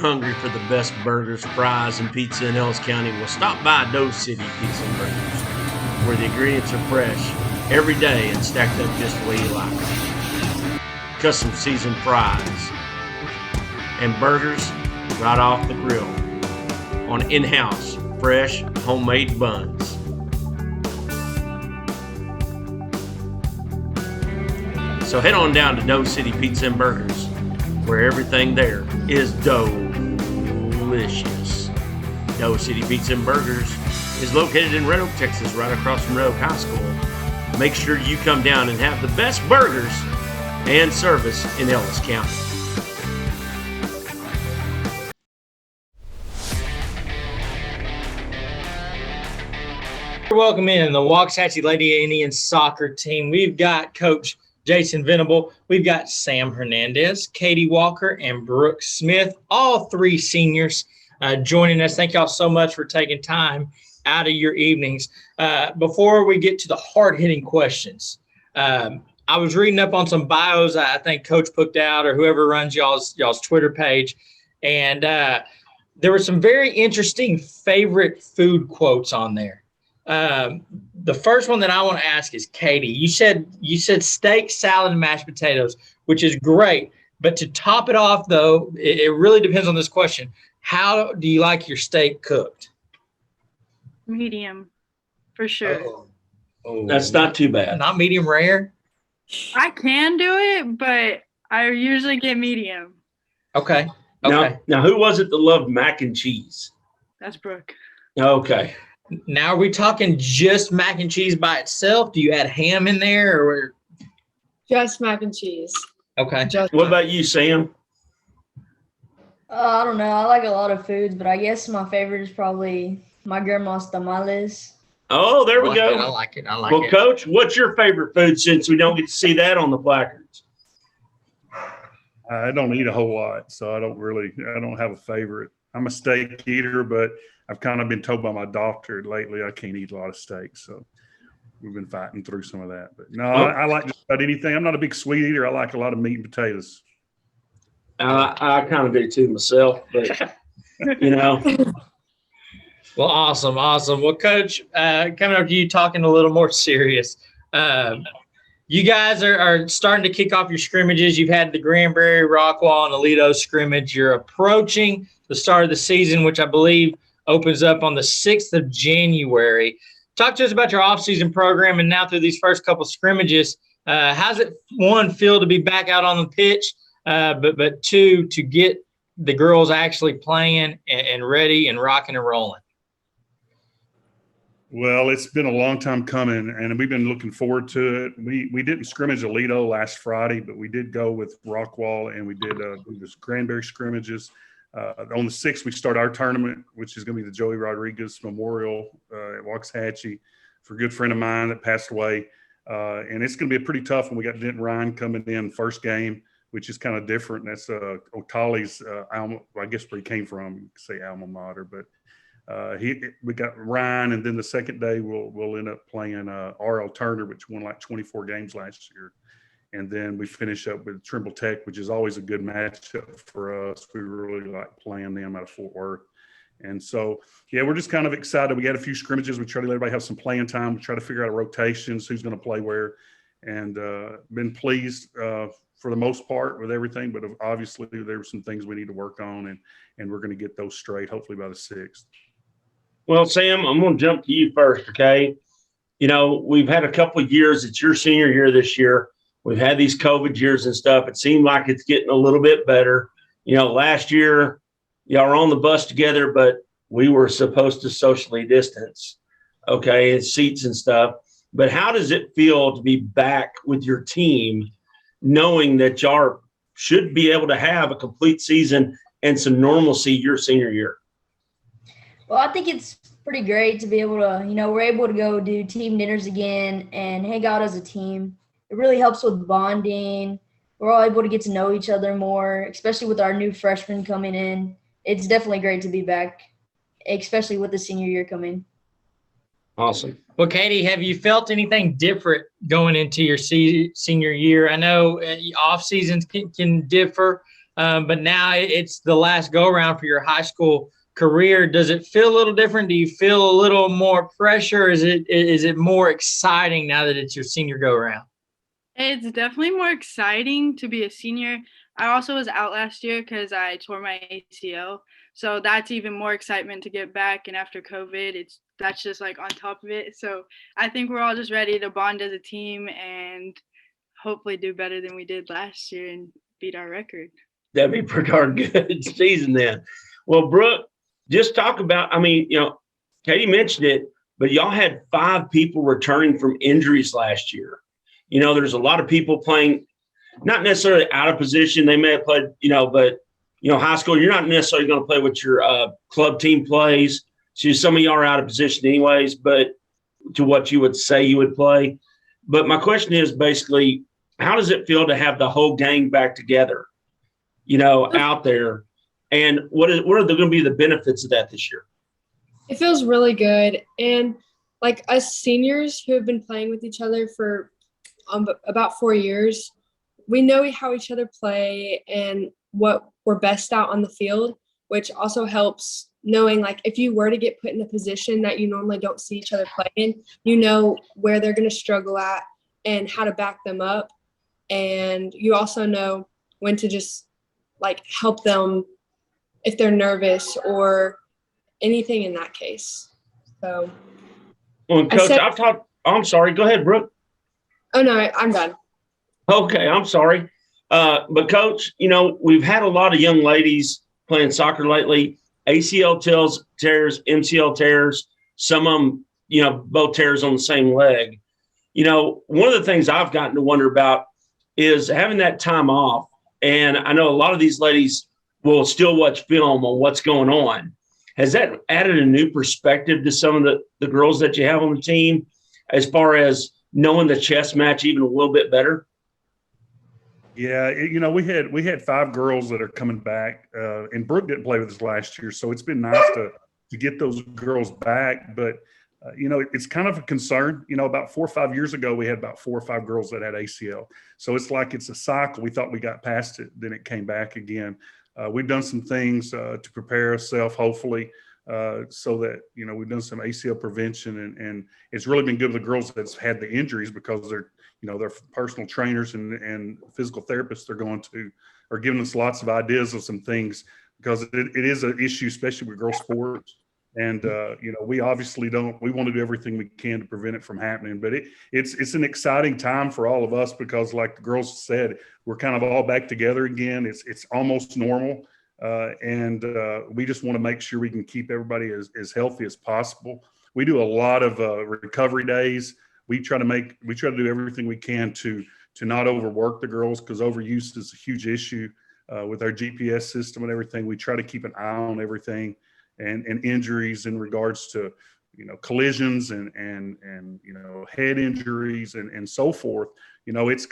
hungry for the best burgers, fries, and pizza in Ellis County, well, stop by Doe City Pizza and Burgers, where the ingredients are fresh every day and stacked up just the way you like them. Custom seasoned fries and burgers right off the grill on in-house fresh homemade buns. So head on down to Doe City Pizza and Burgers, where everything there is delicious. Doe City Pizza and Burgers is located in Red Oak, Texas, right across from Red Oak High School. Make sure you come down and have the best burgers and service in Ellis County. Welcome in the Waxahachie Lady Indians soccer team. We've got Coach Jason Venable. We've got Sam Hernandez, Katie Walker, and Brooke Smith, all three seniors joining us. Thank y'all so much for taking time out of your evenings. Before we get to the hard-hitting questions, I was reading up on some bios I think Coach put out or whoever runs y'all's Twitter page, and there were some very interesting favorite food quotes on there. The first one that I want to ask is Katie. You said steak, salad, and mashed potatoes, which is great. But to top it off, though, it really depends on this question. How do you like your steak cooked? Medium, for sure. Oh, that's not too bad. Not medium rare? I can do it, but I usually get medium. Okay. Now, who was it that loved mac and cheese? That's Brooke. Okay. Now, are we talking just mac and cheese by itself? Do you add ham in there, or just mac and cheese? Okay. What about you, Sam? I don't know. I like a lot of foods, but I guess my favorite is probably my grandma's tamales. Oh, there we go. I like it. Well, Coach, what's your favorite food since we don't get to see that on the placards? I don't eat a whole lot, so I don't have a favorite. I'm a steak eater, but I've kind of been told by my doctor lately I can't eat a lot of steak, so we've been fighting through some of that. But no, I like just about anything. I'm not a big sweet eater. I like a lot of meat and potatoes. I kind of do too myself, but Well, awesome. Well, Coach, coming up to you talking a little more serious. You guys are starting to kick off your scrimmages. You've had the Granbury, Rockwall, and Aledo scrimmage. You're approaching the start of the season, which I believe opens up on the 6th of January. Talk to us about your offseason program and now through these first couple scrimmages. How's it, one, feel to be back out on the pitch, but two, to get the girls actually playing and ready and rocking and rolling? Well, it's been a long time coming, and we've been looking forward to it. We didn't scrimmage Aledo last Friday, but we did go with Rockwall, and we did this Granbury scrimmages. On the 6th, we start our tournament, which is going to be the Joey Rodriguez Memorial at Waxahachie for a good friend of mine that passed away. And it's going to be a pretty tough one. We got Denton Ryan coming in first game, which is kind of different. That's Otali's alma, I guess where he came from, you could say alma mater. But we got Ryan, and then the second day we'll end up playing R.L. Turner, which won like 24 games last year. And then we finish up with Trimble Tech, which is always a good matchup for us. We really like playing them out of Fort Worth. And so, yeah, we're just kind of excited. We had a few scrimmages. We try to let everybody have some playing time. We try to figure out rotations, who's going to play where. And been pleased for the most part with everything. But obviously there were some things we need to work on, and we're going to get those straight hopefully by the 6th. Well, Sam, I'm going to jump to you first, okay? We've had a couple of years. It's your senior year this year. We've had these COVID years and stuff. It seemed like it's getting a little bit better. Last year, y'all were on the bus together, but we were supposed to socially distance, okay, and seats and stuff. But how does it feel to be back with your team, knowing that y'all should be able to have a complete season and some normalcy your senior year? Well, I think it's pretty great to be able to, we're able to go do team dinners again and hang out as a team. It really helps with bonding. We're all able to get to know each other more, especially with our new freshmen coming in. It's definitely great to be back, especially with the senior year coming. Awesome. Well, Katie, have you felt anything different going into your senior year? I know off seasons can differ. but now it's the last go around for your high school career. Does it feel a little different? Do you feel a little more pressure? Is it more exciting now that it's your senior go around? It's definitely more exciting to be a senior. I also was out last year because I tore my ACL. So that's even more excitement to get back. And after COVID, that's just like on top of it. So I think we're all just ready to bond as a team and hopefully do better than we did last year and beat our record. That'd be pretty darn good season then. Well, Brooke, just talk about, I mean, Katie mentioned it, but y'all had 5 people returning from injuries last year. There's a lot of people playing, not necessarily out of position. They may have played, but, high school, you're not necessarily going to play what your club team plays. So some of y'all are out of position anyways, but to what you would say you would play. But my question is basically, how does it feel to have the whole gang back together, out there? And what are going to be the benefits of that this year? It feels really good. And like us seniors who have been playing with each other for about 4 years, we know how each other play and what we're best at on the field, which also helps knowing like if you were to get put in a position that you normally don't see each other play in, you know where they're going to struggle at and how to back them up. And you also know when to just like help them if they're nervous or anything in that case. So, well, Coach, I'm sorry. Go ahead, Brooke. Oh, no, I'm done. Okay, I'm sorry. But, Coach, we've had a lot of young ladies playing soccer lately. ACL tears, MCL tears, some of them, both tears on the same leg. One of the things I've gotten to wonder about is having that time off. And I know a lot of these ladies will still watch film on what's going on. Has that added a new perspective to some of the girls that you have on the team as far as knowing the chess match even a little bit better? Yeah, we had 5 girls that are coming back, and Brooke didn't play with us last year, so it's been nice to get those girls back. But it's kind of a concern. About 4 or 5 years ago, we had about 4 or 5 girls that had ACL, so it's like it's a cycle. We thought we got past it, then it came back again. We've done some things to prepare ourselves, hopefully, so that we've done some ACL prevention, and it's really been good with the girls that's had the injuries because they're their personal trainers and physical therapists are giving us lots of ideas of some things because it is an issue, especially with girls sports. And we obviously we want to do everything we can to prevent it from happening. But it's an exciting time for all of us because, like the girls said, we're kind of all back together again. It's almost normal, and we just want to make sure we can keep everybody as healthy as possible. We do a lot of recovery days. We try to do everything we can to not overwork the girls because overuse is a huge issue with our GPS system and everything. We try to keep an eye on everything and injuries in regards to collisions and head injuries and so forth. It's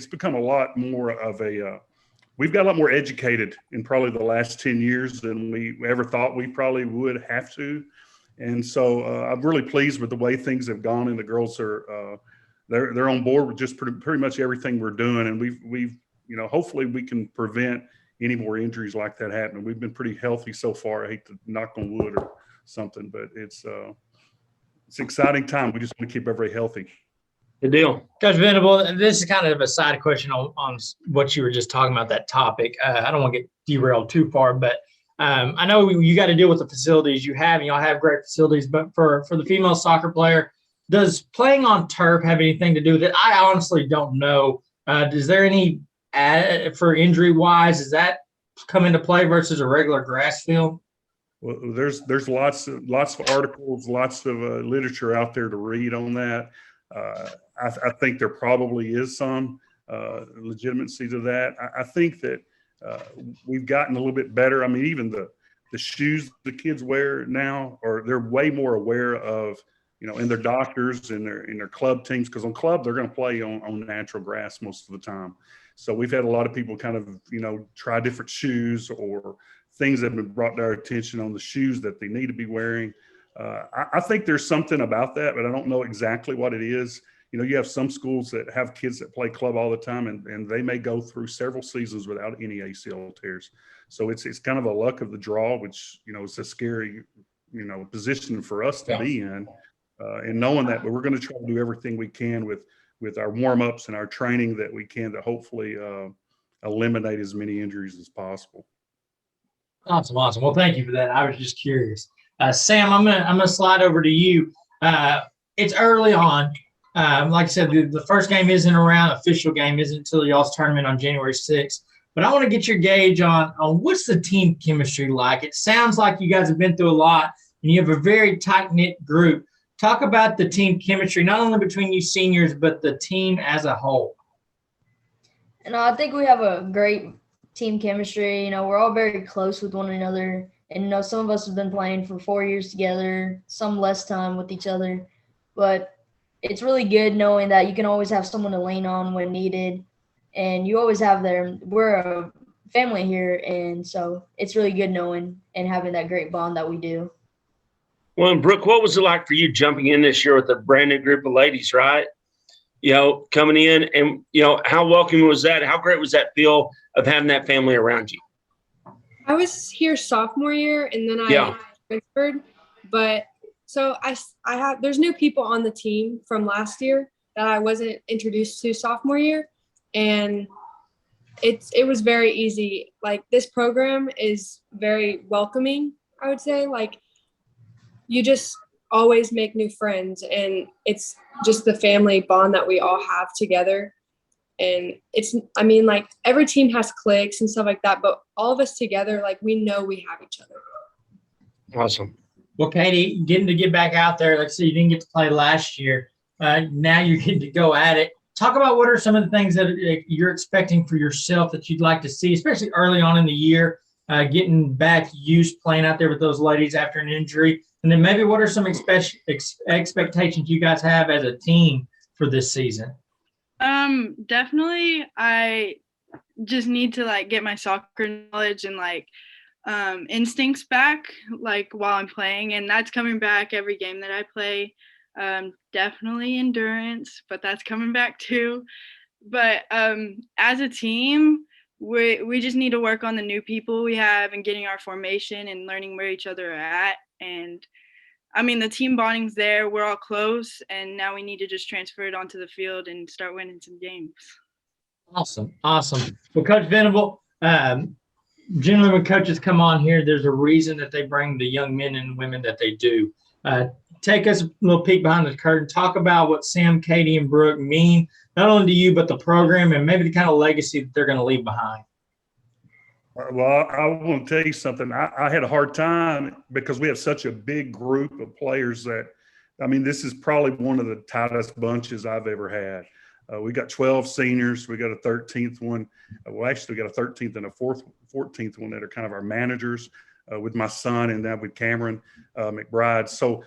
become a lot more of a we've got a lot more educated in probably the last 10 years than we ever thought we probably would have to. And so I'm really pleased with the way things have gone, and the girls are they're on board with just pretty much everything we're doing. And we've hopefully we can prevent any more injuries like that happening. We've been pretty healthy so far. I hate to knock on wood or something, but it's an exciting time. We just want to keep everybody healthy. Good deal. Coach Venable, this is kind of a side question on what you were just talking about, that topic. I don't want to get derailed too far, but I know you got to deal with the facilities you have, and y'all have great facilities, but for the female soccer player, does playing on turf have anything to do with it? I honestly don't know. Is there any for injury wise, does that come into play versus a regular grass field? Well, there's lots of articles, lots of literature out there to read on that. I think there probably is some legitimacy to that. I think that we've gotten a little bit better. I mean, even the shoes the kids wear now, they're way more aware of, in their doctors and in their club teams, because on club they're going to play on natural grass most of the time. So we've had a lot of people kind of, try different shoes or things that have been brought to our attention on the shoes that they need to be wearing. I think there's something about that, but I don't know exactly what it is. you have some schools that have kids that play club all the time, and they may go through several seasons without any ACL tears. So it's kind of a luck of the draw, which, is a scary, position for us to be in. And knowing that, but we're going to try to do everything we can with our warm-ups and our training that we can to hopefully eliminate as many injuries as possible. Awesome. Well, thank you for that. I was just curious. Sam, I'm gonna slide over to you. It's early on. Like I said, the first game isn't around. Official game isn't until y'all's tournament on January 6th. But I want to get your gauge on what's the team chemistry like. It sounds like you guys have been through a lot, and you have a very tight-knit group. Talk about the team chemistry, not only between you seniors, but the team as a whole. And I think we have a great team chemistry. We're all very close with one another. And, some of us have been playing for 4 years together, some less time with each other. But it's really good knowing that you can always have someone to lean on when needed. And you always have there. We're a family here. And so it's really good knowing and having that great bond that we do. Well, and Brooke, what was it like for you jumping in this year with a brand new group of ladies, right? Coming in and, how welcoming was that? How great was that feel of having that family around you? I was here sophomore year and then I transferred, but so there's new people on the team from last year that I wasn't introduced to sophomore year. And it was very easy. Like, this program is very welcoming, I would say. Like, you just always make new friends, and it's just the family bond that we all have together. And every team has cliques and stuff like that, but all of us together, like, we know we have each other. Awesome. Well, Katie, getting to get back out there, like I said, you didn't get to play last year. Now you're getting to go at it. Talk about what are some of the things that you're expecting for yourself that you'd like to see, especially early on in the year, getting back used playing out there with those ladies after an injury. And then maybe what are some expectations you guys have as a team for this season? Definitely, I just need to get my soccer knowledge and instincts back, while I'm playing, and that's coming back every game that I play. Definitely endurance, but that's coming back too. But as a team, we just need to work on the new people we have and getting our formation and learning where each other are at. And the team bonding's there. We're all close, and now we need to just transfer it onto the field and start winning some games. Awesome. Well, Coach Venable, generally when coaches come on here, there's a reason that they bring the young men and women that they do. Take us a little peek behind the curtain. Talk about what Sam, Katie, and Brooke mean, not only to you, but the program and maybe the kind of legacy that they're going to leave behind. Well, I want to tell you something. I had a hard time because we have such a big group of players that, this is probably one of the tightest bunches I've ever had. We got 12 seniors. We got a 13th one. Well, actually, we got a 13th and a 14th one that are kind of our managers with my son and then with Cameron McBride. So,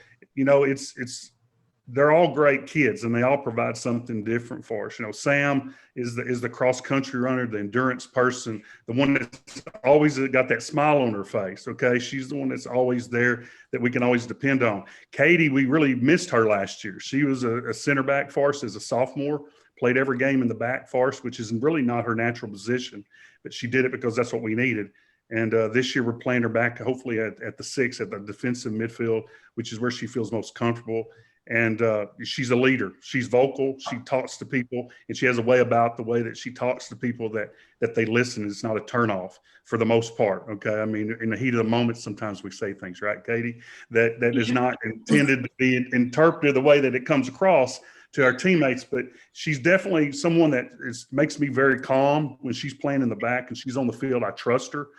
they're all great kids and they all provide something different for us. Sam is the cross country runner, the endurance person, the one that's always got that smile on her face. Okay. She's the one that's always there that we can always depend on. Katie, we really missed her last year. She was a center back for us as a sophomore, played every game in the back for us, which is really not her natural position, but she did it because that's what we needed. And this year we're playing her back, hopefully at the 6 at the defensive midfield, which is where she feels most comfortable. And she's a leader. She's vocal. She talks to people, and she has a way about the way that she talks to people that they listen. It's not a turnoff for the most part. Okay. In the heat of the moment, sometimes we say things, right, Katie, that is not intended to be interpreted the way that it comes across to our teammates. But she's definitely someone that makes me very calm when she's playing in the back and she's on the field. I trust her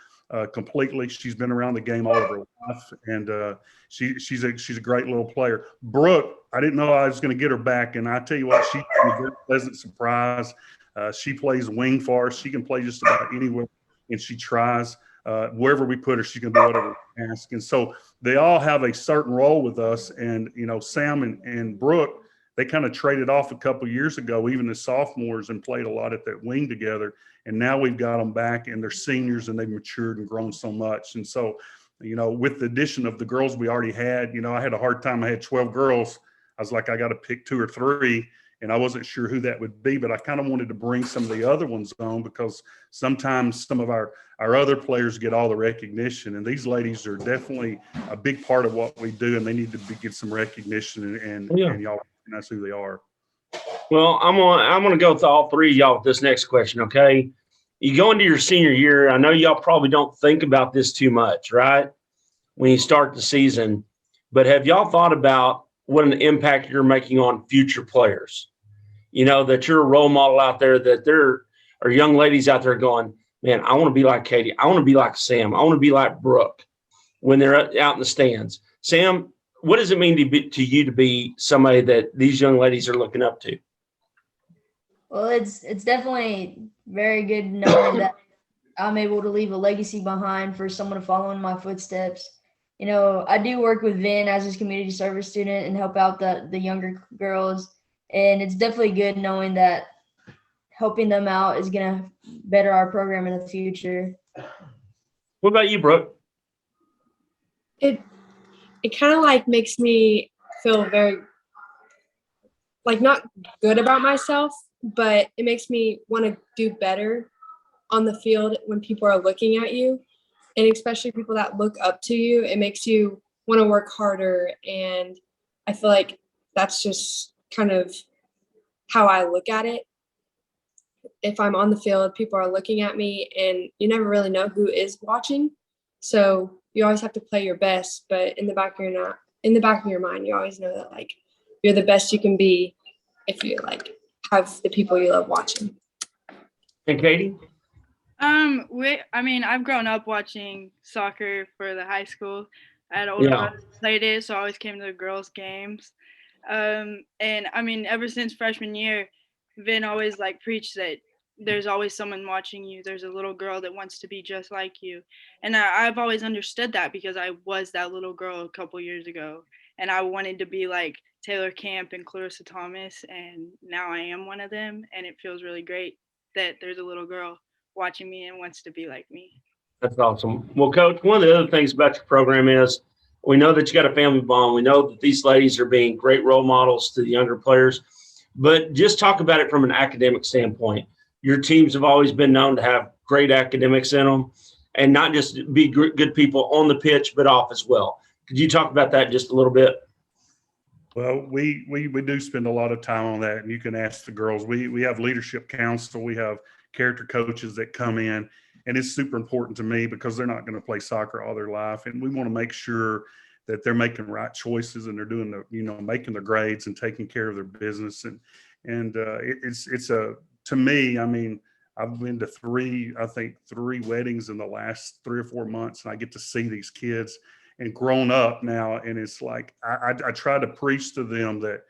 completely. She's been around the game all of her life, and she's a great little player. Brooke, I didn't know I was going to get her back, and I tell you what, she's a very pleasant surprise. She plays wing for us. She can play just about anywhere, and she tries. Wherever we put her, she can do whatever we ask. And so they all have a certain role with us. And Sam and Brooke, they kind of traded off a couple of years ago, even as sophomores, and played a lot at that wing together. And now we've got them back, and they're seniors, and they've matured and grown so much. And so, with the addition of the girls we already had, I had a hard time. I had 12 girls. I was like, I got to pick 2 or 3. and I wasn't sure who that would be, but I kind of wanted to bring some of the other ones on because sometimes some of our other players get all the recognition, and these ladies are definitely a big part of what we do, and they need to get some recognition, and y'all recognize who they are. Well, I'm gonna go with all three of y'all with this next question, okay? You go into your senior year, I know y'all probably don't think about this too much, right? When you start the season, but have y'all thought about what an impact you're making on future players? You know, that you're a role model out there, that there are young ladies out there going, man, I want to be like Katie. I want to be like Sam. I want to be like Brooke when they're out in the stands. Sam, what does it mean to you to be somebody that these young ladies are looking up to? Well, it's definitely very good knowing that I'm able to leave a legacy behind for someone to follow in my footsteps. You know, I do work with Vin as his community service student and help out the younger girls. And it's definitely good knowing that helping them out is going to better our program in the future. What about you, Brooke? It kind of like makes me feel very, like, not good about myself, but it makes me want to do better on the field when people are looking at you, and especially people that look up to you. It makes you want to work harder, and I feel like that's just kind of how I look at it. If I'm on the field, people are looking at me, and you never really know who is watching, so you always have to play your best. But in the back of your mind, you always know that, like, you're the best you can be if you, like, have the people you love watching. And Katie? I've grown up watching soccer for the high school. I had older brothers who played it, so I always came to the girls' games. Ever since freshman year, Vin always preached that there's always someone watching you. There's a little girl that wants to be just like you. And I've always understood that because I was that little girl a couple years ago. And I wanted to be like Taylor Camp and Clarissa Thomas. And now I am one of them. And it feels really great that there's a little girl watching me and wants to be like me. That's awesome. Well, Coach, one of the other things about your program is we know that you got a family bond. We know that these ladies are being great role models to the younger players. But just talk about it from an academic standpoint. Your teams have always been known to have great academics in them and not just be good people on the pitch, but off as well. Could you talk about that just a little bit? Well, we do spend a lot of time on that, and you can ask the girls. We have leadership council. We have character coaches that come in, and it's super important to me because they're not going to play soccer all their life, and we want to make sure that they're making right choices and they're doing making the grades and taking care of their business. And it's to me, I mean, I've been to three weddings in the last 3 or 4 months, and I get to see these kids and grown up now. And it's like, I try to preach to them that,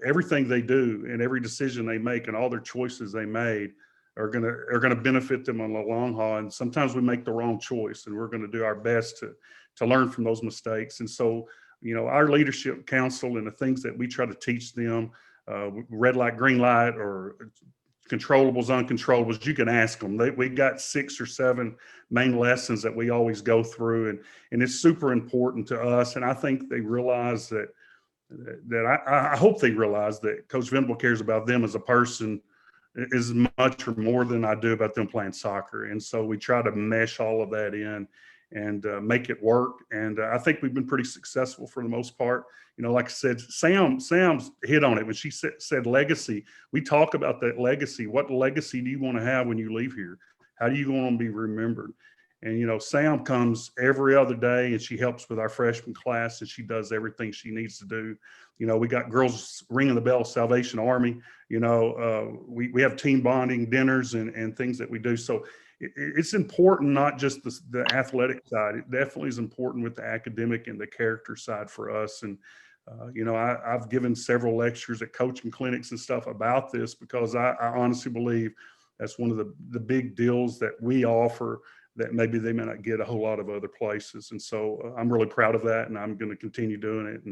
everything they do and every decision they make and all their choices they made are going to benefit them on the long haul. And sometimes we make the wrong choice, and we're going to do our best to learn from those mistakes. And so, our leadership council and the things that we try to teach them, red light, green light, or controllables, uncontrollables, you can ask them. We got 6 or 7 main lessons that we always go through, and it's super important to us. And I think they realize that I hope they realize that Coach Venable cares about them as a person as much or more than I do about them playing soccer. And so we try to mesh all of that in and make it work. And I think we've been pretty successful for the most part. Like I said, Sam's hit on it when she said legacy. We talk about that legacy. What legacy do you want to have when you leave here? How do you want to be remembered? And, Sam comes every other day, and she helps with our freshman class, and she does everything she needs to do. We got girls ringing the bell, Salvation Army. We have team bonding dinners and things that we do. So it's important, not just the athletic side. It definitely is important with the academic and the character side for us. And, I've given several lectures at coaching clinics and stuff about this because I honestly believe that's one of the big deals that we offer that maybe they may not get a whole lot of other places. And so I'm really proud of that, and I'm going to continue doing it.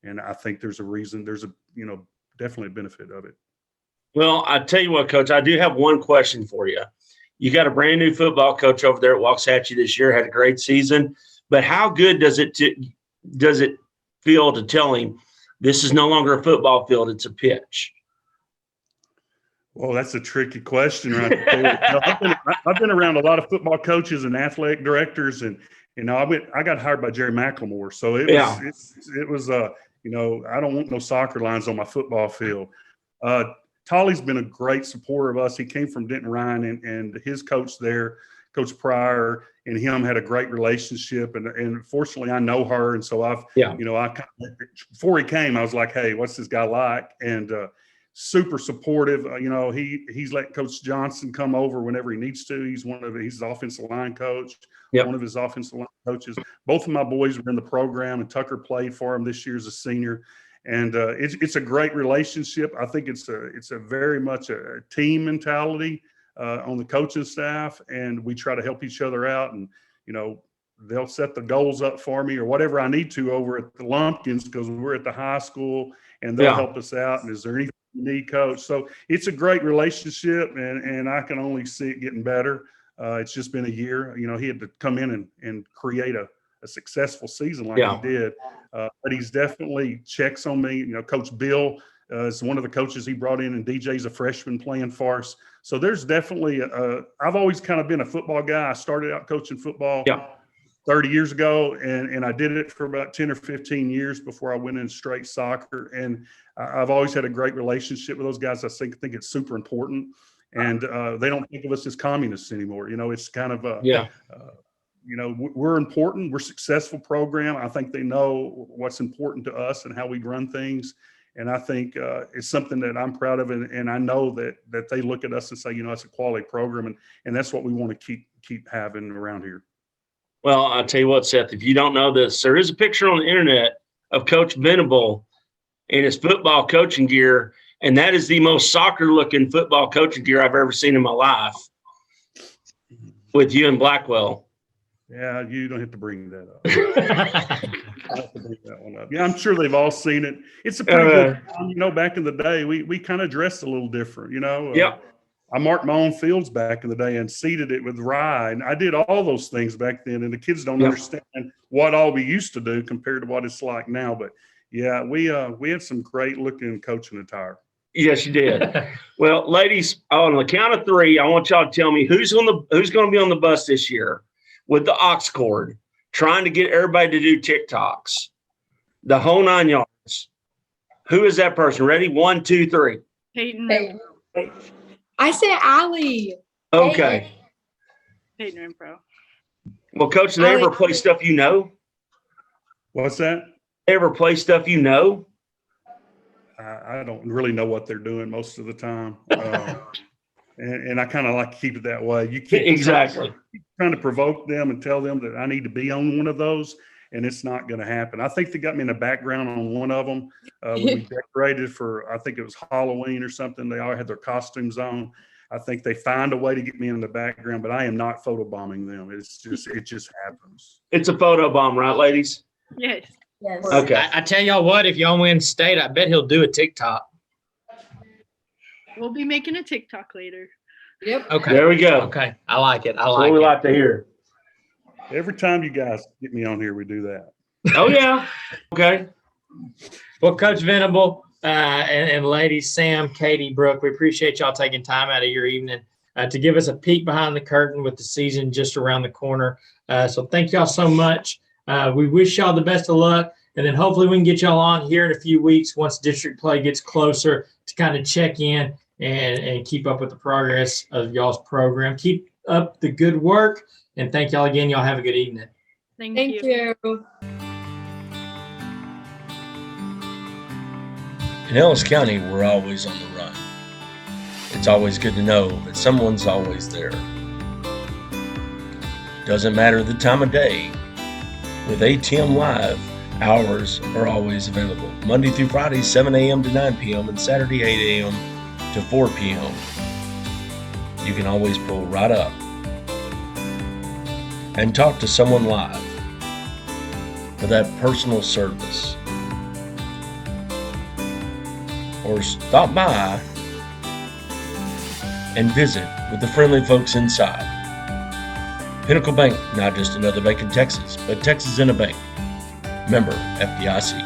And I think there's a reason, there's definitely a benefit of it. Well, I tell you what, Coach, I do have one question for you. You got a brand new football coach over there at Waxahachie this year, had a great season, but how good does it feel to tell him this is no longer a football field, it's a pitch? Well, that's a tricky question right there. I've been around a lot of football coaches and athletic directors, and I got hired by Jerry McLemore, so it was I don't want no soccer lines on my football field. Tolly's been a great supporter of us. He came from Denton Ryan, and his coach there, Coach Pryor, and him had a great relationship. And fortunately, I know her, and so before he came, I was like, hey, what's this guy like? And super supportive. He's let Coach Johnson come over whenever he needs to. He's his offensive line coach. One of his offensive line coaches. Both of my boys were in the program, and Tucker played for him this year as a senior. And it's a great relationship. I think it's a very much a team mentality on the coaching staff, and we try to help each other out. And they'll set the goals up for me or whatever I need to over at the Lumpkins, because we're at the high school, and they'll help us out. And is there anything you need, coach? So it's a great relationship, and I can only see it getting better. It's just been a year. He had to come in and create a successful season like he did. But he's definitely checks on me. Coach Bill is one of the coaches he brought in, and DJ's a freshman playing for us. So there's definitely I've always kind of been a football guy. I started out coaching football 30 years ago, and I did it for about 10 or 15 years before I went in straight soccer. And I've always had a great relationship with those guys. I think it's super important. And they don't think of us as communists anymore. It's kind of we're important. We're a successful program. I think they know what's important to us and how we run things. And I think it's something that I'm proud of. And I know that they look at us and say, it's a quality program. And that's what we want to keep having around here. Well, I'll tell you what, Seth, if you don't know this, there is a picture on the internet of Coach Venable in his football coaching gear. And that is the most soccer-looking football coaching gear I've ever seen in my life with you and Blackwell. Yeah, you don't have to bring that up. I have to bring that one up. Yeah, I'm sure they've all seen it. It's a pretty good time. Back in the day, we kind of dressed a little different, I marked my own fields back in the day and seeded it with rye. And I did all those things back then. And the kids don't understand what all we used to do compared to what it's like now. But, yeah, we had some great-looking coaching attire. Yes, you did. Well, ladies, on the count of three, I want y'all to tell me who's going to be on the bus this year with the aux cord, trying to get everybody to do TikToks, the whole 9 yards. Who is that person? Ready? 1, 2, 3. Peyton. I say Allie. Okay. Peyton Renfro. Well, Coach, do they ever play stuff you know? What's that? They ever play stuff you know? I don't really know what they're doing most of the time. And I kind of like to keep it that way. You keep trying to provoke them and tell them that I need to be on one of those, and it's not going to happen. I think they got me in the background on one of them when we decorated for, I think it was Halloween or something. They all had their costumes on. I think they find a way to get me in the background, but I am not photobombing them. It just happens. It's a photo bomb, right, ladies? Yes. Yes. Okay. I tell y'all what, if y'all win state, I bet he'll do a TikTok. We'll be making a TikTok later. Yep. Okay. There we go. Okay. I like it. That's what we like to hear. Every time you guys get me on here, we do that. Oh, yeah. Okay. Well, Coach Venable and ladies, Sam, Katie, Brooke, we appreciate y'all taking time out of your evening to give us a peek behind the curtain with the season just around the corner. So thank y'all so much. We wish y'all the best of luck, and then hopefully we can get y'all on here in a few weeks once district play gets closer to kind of check in and keep up with the progress of y'all's program. Keep up the good work, and thank y'all again. Y'all have a good evening. Thank you. In Ellis County, we're always on the run. It's always good to know that someone's always there. Doesn't matter the time of day. With ATM Live, hours are always available. Monday through Friday, 7 a.m. to 9 p.m. and Saturday, 8 a.m. to 4 p.m. You can always pull right up and talk to someone live for that personal service. Or stop by and visit with the friendly folks inside. Pinnacle Bank, not just another bank in Texas, but Texas in a bank. Member FDIC.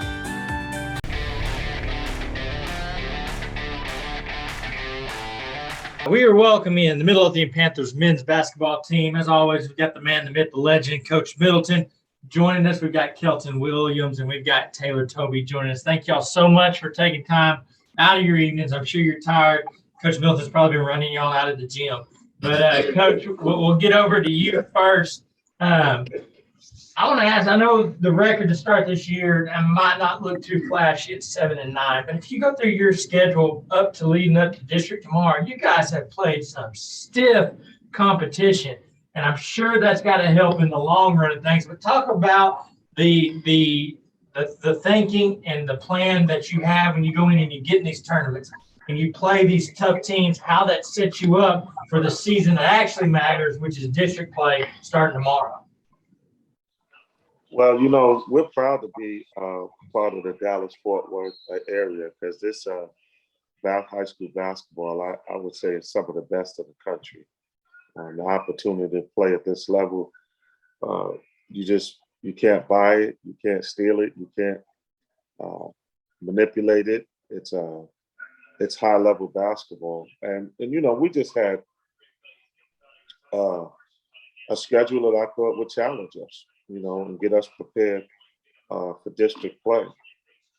We are welcoming the Midlothian Panthers men's basketball team. As always, we've got the man, the myth, the legend, Coach Middleton. Joining us, we've got Kelton Williams and we've got Taylor Toby joining us. Thank y'all so much for taking time out of your evenings. I'm sure you're tired. Coach Middleton's probably been running y'all out of the gym. But, Coach, we'll get over to you first. I want to ask, I know the record to start this year might not look too flashy at 7-9, but if you go through your schedule leading up to district tomorrow, you guys have played some stiff competition, and I'm sure that's got to help in the long run of things. But talk about the thinking and the plan that you have when you go in and you get in these tournaments and you play these tough teams, how that sets you up for the season that actually matters, which is district play starting tomorrow. Well, we're proud to be part of the Dallas-Fort Worth area because this high school basketball, I would say, is some of the best in the country. The opportunity to play at this level, you can't buy it, you can't steal it, you can't manipulate it. It's high-level basketball, and we just had a schedule that I thought would challenge us. And get us prepared for district play.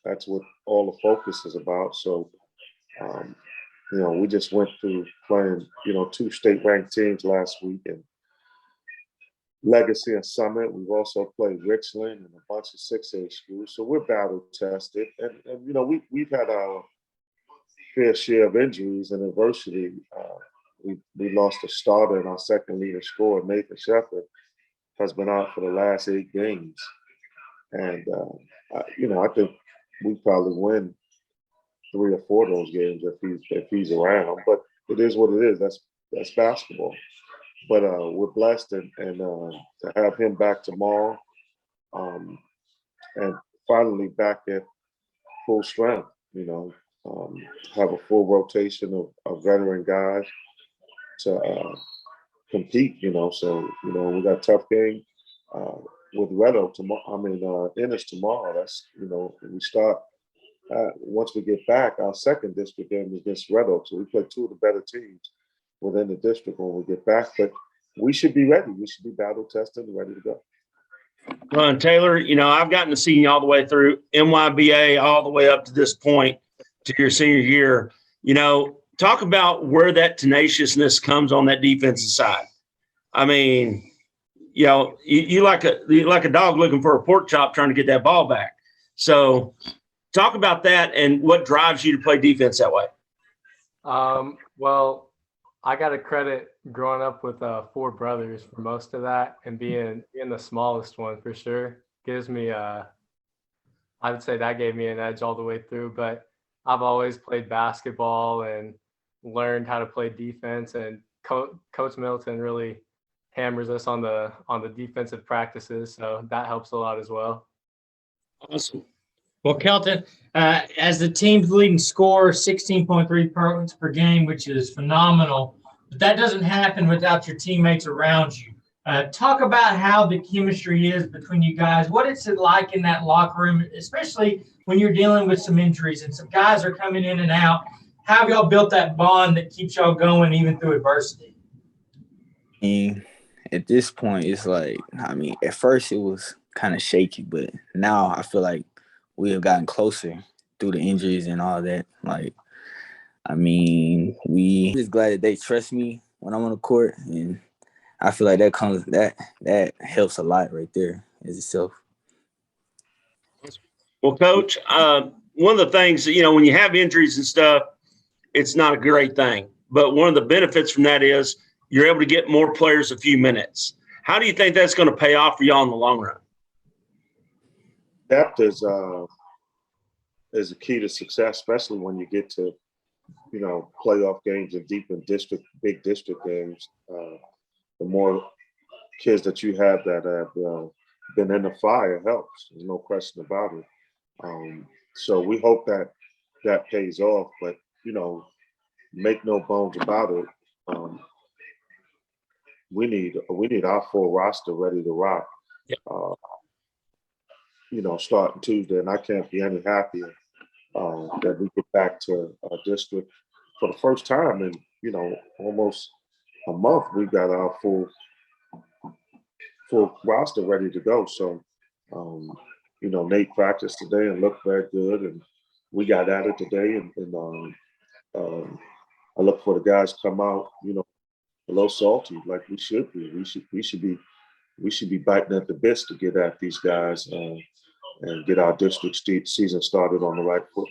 That's what all the focus is about. So, we just went through playing, 2 state-ranked teams last week, and Legacy and Summit. We've also played Richland and a bunch of 6A schools. So we're battle tested, and we've had our fair share of injuries and adversity. We lost a starter and our second leading scorer, Nathan Shepard, has been out for the last 8 games. And, I think we probably win 3 or 4 of those games if he's around. But it is what it is. That's basketball. But we're blessed and to have him back tomorrow and finally back at full strength, have a full rotation of veteran guys to compete, so we got a tough game with Red Oak tomorrow. Ennis tomorrow. That's we start once we get back. Our second district game is against Red Oak, so we play 2 of the better teams within the district when we get back. But we should be ready. We should be battle tested and ready to go. Well, Taylor, I've gotten to see you all the way through MYBA, all the way up to this point to your senior year. Talk about where that tenaciousness comes on that defensive side. I mean, you like a dog looking for a pork chop trying to get that ball back. So talk about that and what drives you to play defense that way. Well, I got to credit growing up with 4 brothers for most of that, and being the smallest one for sure gives me I would say that gave me an edge all the way through. But I've always played basketball and learned how to play defense, and Coach Middleton really hammers us on the defensive practices, so that helps a lot as well. Awesome. Well, Kelton, as the team's leading scorer, 16.3 points per game, which is phenomenal, but that doesn't happen without your teammates around you. Talk about how the chemistry is between you guys. What is it like in that locker room, especially when you're dealing with some injuries and some guys are coming in and out? How have y'all built that bond that keeps y'all going even through adversity? At this point, it's like, at first it was kind of shaky, but now I feel like we have gotten closer through the injuries and all that. We just glad that they trust me when I'm on the court, and I feel like that helps a lot right there as itself. Well, Coach, one of the things, when you have injuries and stuff, it's not a great thing. But one of the benefits from that is you're able to get more players a few minutes. How do you think that's going to pay off for y'all in the long run? Depth is a key to success, especially when you get to, playoff games and deep in big district games. The more kids that you have that have been in the fire helps. There's no question about it. So we hope that pays off, but make no bones about it. We need our full roster ready to rock. Starting Tuesday, and I can't be any happier that we get back to our district for the first time in almost a month, we got our full roster ready to go. So, Nate practiced today and looked very good, and we got at it today. I look for the guys to come out, a little salty, like we should be. We should be biting at the bits to get at these guys and get our district season started on the right foot.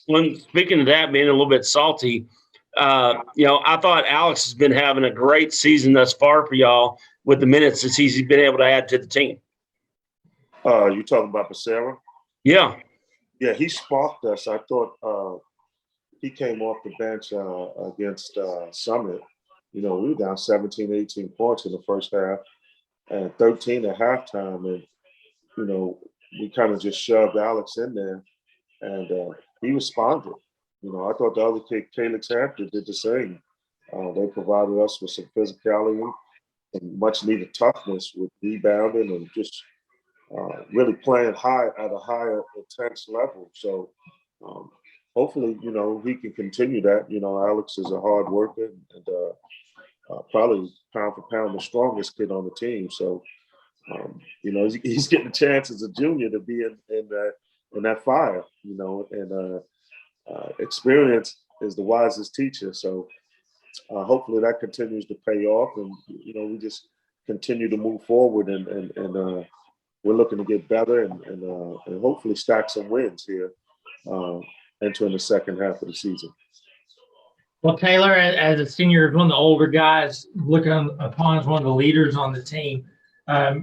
When speaking of that, being a little bit salty, I thought Alex has been having a great season thus far for y'all with the minutes that he's been able to add to the team. You talking about Becerra? Yeah. Yeah, he sparked us. I thought he came off the bench against Summit. We were down 17, 18 points in the first half and 13 at halftime. And, we kind of just shoved Alex in there and he responded. I thought the other kid, Calix Hampton, did the same. They provided us with some physicality and much needed toughness with rebounding and just really playing high at a higher intense level. So hopefully, he can continue that. Alex is a hard worker and probably pound for pound the strongest kid on the team. So, he's getting a chance as a junior to be in that fire, and experience is the wisest teacher. So hopefully that continues to pay off and, we just continue to move forward and we're looking to get better and hopefully stack some wins here entering the second half of the season. Well, Taylor, as a senior, one of the older guys, looking upon as one of the leaders on the team,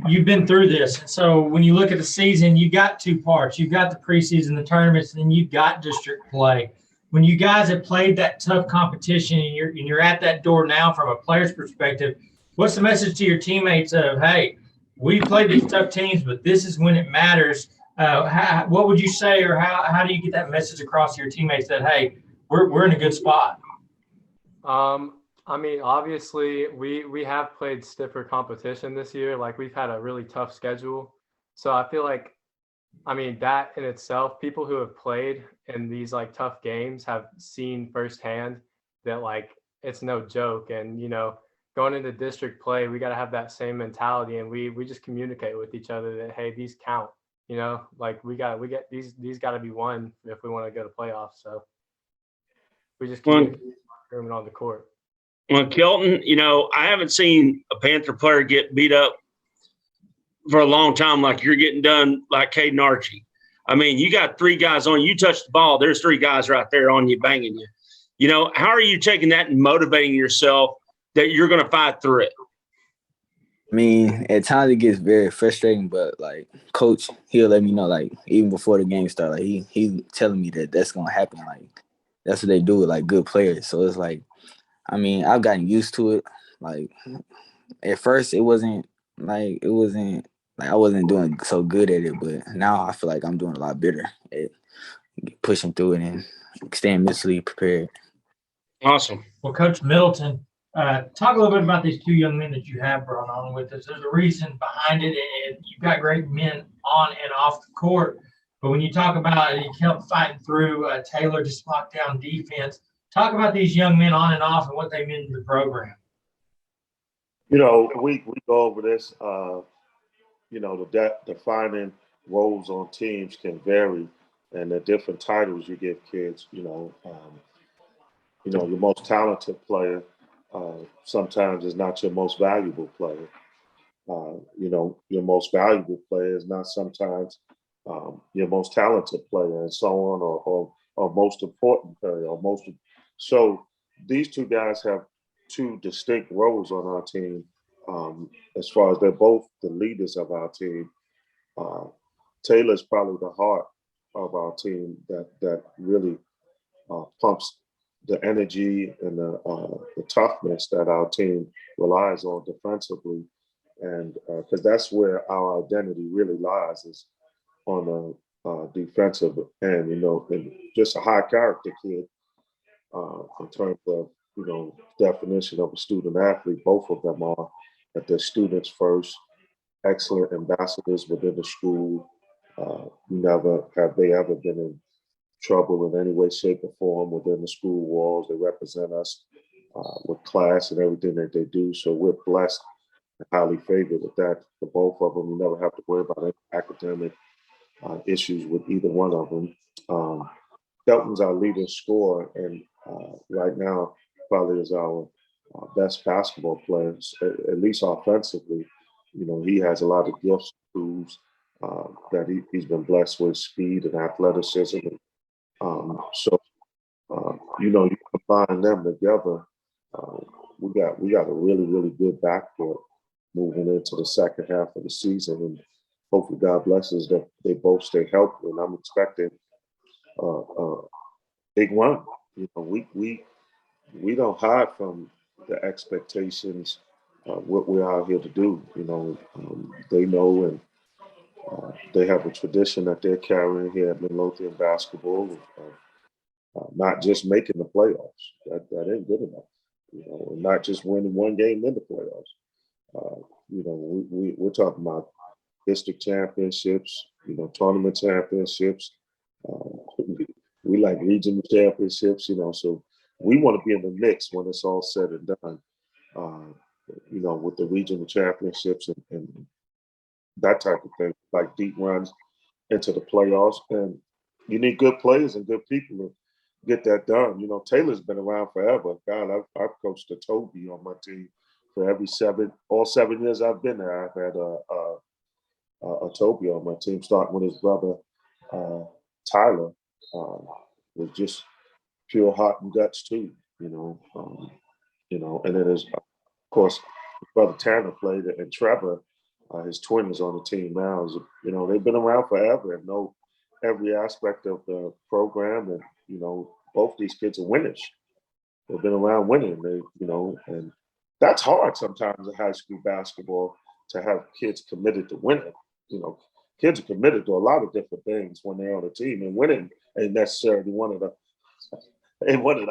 you've been through this. So when you look at the season, you've got two parts. You've got the preseason, the tournaments, and then you've got district play. When you guys have played that tough competition and you're at that door now from a player's perspective, what's the message to your teammates of, hey, we played these tough teams, but this is when it matters? What would you say, or how do you get that message across to your teammates that, hey, we're in a good spot? Obviously we have played stiffer competition this year. Like, we've had a really tough schedule. So I feel like, that in itself, people who have played in these like tough games have seen firsthand that like it's no joke. And, going into district play, we got to have that same mentality, and we just communicate with each other that, hey, these count, like we get these got to be won if we want to go to playoffs. So we just communicate on the court. Well, Kelton, I haven't seen a Panther player get beat up for a long time like you're getting done, like Caden Archie. You got three guys on you, touch the ball, there's three guys right there on you, banging you. How are you taking that and motivating yourself that you're going to fight through it? At times it gets very frustrating, but like coach, he'll let me know, like even before the game starts, like he telling me that that's going to happen. Like that's what they do with like good players. So it's like, I've gotten used to it. Like at first I wasn't doing so good at it, but now I feel like I'm doing a lot better at pushing through it and staying mentally prepared. Awesome. Well, Coach Middleton, talk a little bit about these two young men that you have brought on with us. There's a reason behind it, and you've got great men on and off the court. But when you talk about it, you kept fighting through. Taylor just locked down defense. Talk about these young men on and off and what they mean to the program. We go over this. The defining roles on teams can vary, and the different titles you give kids. Your most talented player sometimes is not your most valuable player. Your most valuable player is not sometimes your most talented player, and so on, or most important player, So these two guys have two distinct roles on our team. As far as they're both the leaders of our team. Taylor's probably the heart of our team that really pumps the energy and the toughness that our team relies on defensively, and because that's where our identity really lies, is on the defensive end. And just a high character kid in terms of definition of a student athlete. Both of them are. That they're students first, excellent ambassadors within the school. Never have they ever been in trouble in any way, shape, or form within the school walls. They represent us with class and everything that they do. So we're blessed and highly favored with that for both of them. We never have to worry about any academic issues with either one of them. Kelton's our leading scorer, and right now probably is our best basketball player, at least offensively. You know, he has a lot of gifts, proves that he's been blessed with speed and athleticism. You know, you combine them together, we got a really, really good backcourt moving into the second half of the season, and hopefully God blesses that they both stay healthy. And I'm expecting big run. You know, we don't hide from the expectations of what we're out here to do. You know, they know, and they have a tradition that they're carrying here at Midlothian basketball. Not just making the playoffs. That ain't good enough. You know, and not just winning one game in the playoffs. You know, we're talking about district championships, you know, tournament championships. We like regional championships, you know, so we want to be in the mix when it's all said and done, you know, with the regional championships and that type of thing, like deep runs into the playoffs. And you need good players and good people to get that done. You know, Taylor's been around forever. God, I've coached a Toby on my team for all 7 years I've been there. I've had a Toby on my team, starting with his brother Tyler. Was just pure heart and guts too, you know. And then of course his brother Tanner played it, and Trevor, his twin, is on the team now. You know, they've been around forever and know every aspect of the program, and you know, both these kids are winners. They've been around winning. You know, and that's hard sometimes in high school basketball to have kids committed to winning. You know, kids are committed to a lot of different things when they're on a team, and winning ain't necessarily one of the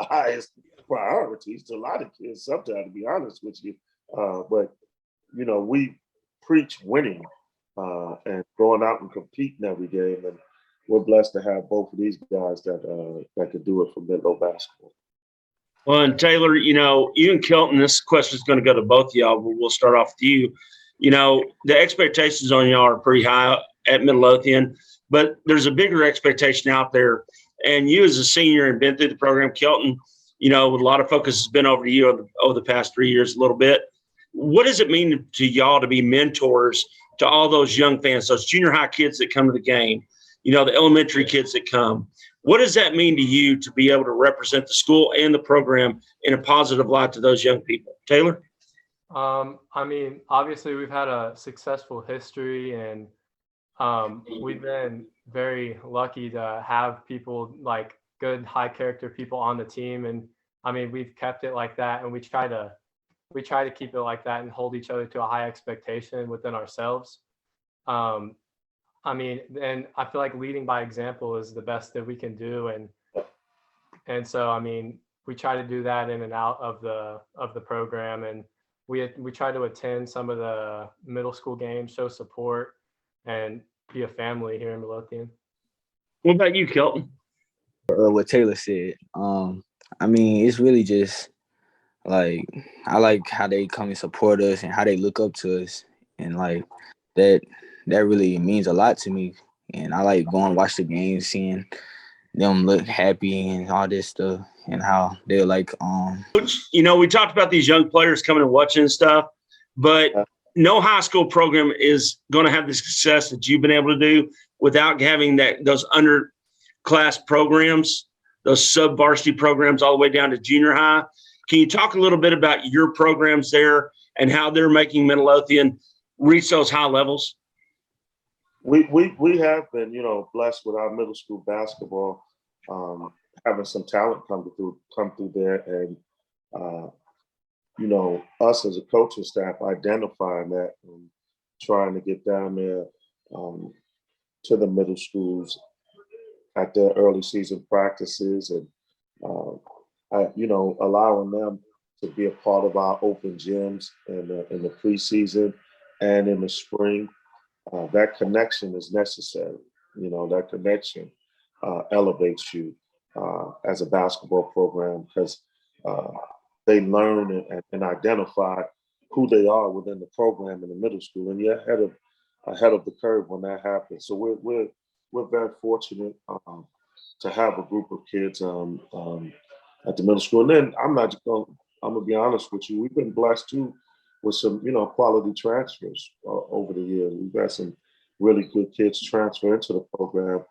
highest priorities to a lot of kids sometimes, to be honest with you. But you know, we preach winning and going out and competing every game, and we're blessed to have both of these guys that could do it for Midlow basketball. Well, and Taylor, you know, you and Kelton, this question is going to go to both of y'all, but we'll start off with you. You know, the expectations on y'all are pretty high at Midlothian, but there's a bigger expectation out there. And you as a senior and been through the program, Kelton, you know, a lot of focus has been over you over the past 3 years a little bit. What does it mean to y'all to be mentors to all those young fans, those junior high kids that come to the game, you know, the elementary kids that come? What does that mean to you to be able to represent the school and the program in a positive light to those young people? Taylor? I mean, obviously we've had a successful history, and we've been very lucky to have people like good, high character people on the team. And I mean, we've kept it like that, and we try to keep it like that and hold each other to a high expectation within ourselves. I mean, and I feel like leading by example is the best that we can do. And so, I mean, we try to do that in and out of the program, and we try to attend some of the middle school games, show support, and be a family here in Midlothian. What about you, Kelton? What Taylor said. I mean, it's really just like, I like how they come and support us and how they look up to us, and like that really means a lot to me. And I like going and watch the games, seeing them look happy and all this stuff, and how they're like You know, we talked about these young players coming and watching and stuff, but no high school program is going to have the success that you've been able to do without having those underclass programs, those sub-varsity programs all the way down to junior high. Can you talk a little bit about your programs there and how they're making Midlothian reach those high levels? We have been, you know, blessed with our middle school basketball, having some talent come through there, and you know, us as a coaching staff identifying that and trying to get down there to the middle schools at their early season practices, and you know, allowing them to be a part of our open gyms in the preseason and in the spring. That connection is necessary. You know, that connection elevates you as a basketball program because they learn and identify who they are within the program in the middle school, and you're ahead of the curve when that happens. So we're very fortunate to have a group of kids at the middle school. And then I'm gonna be honest with you, we've been blessed too with some quality transfers over the years. We've had some really good kids transfer into the program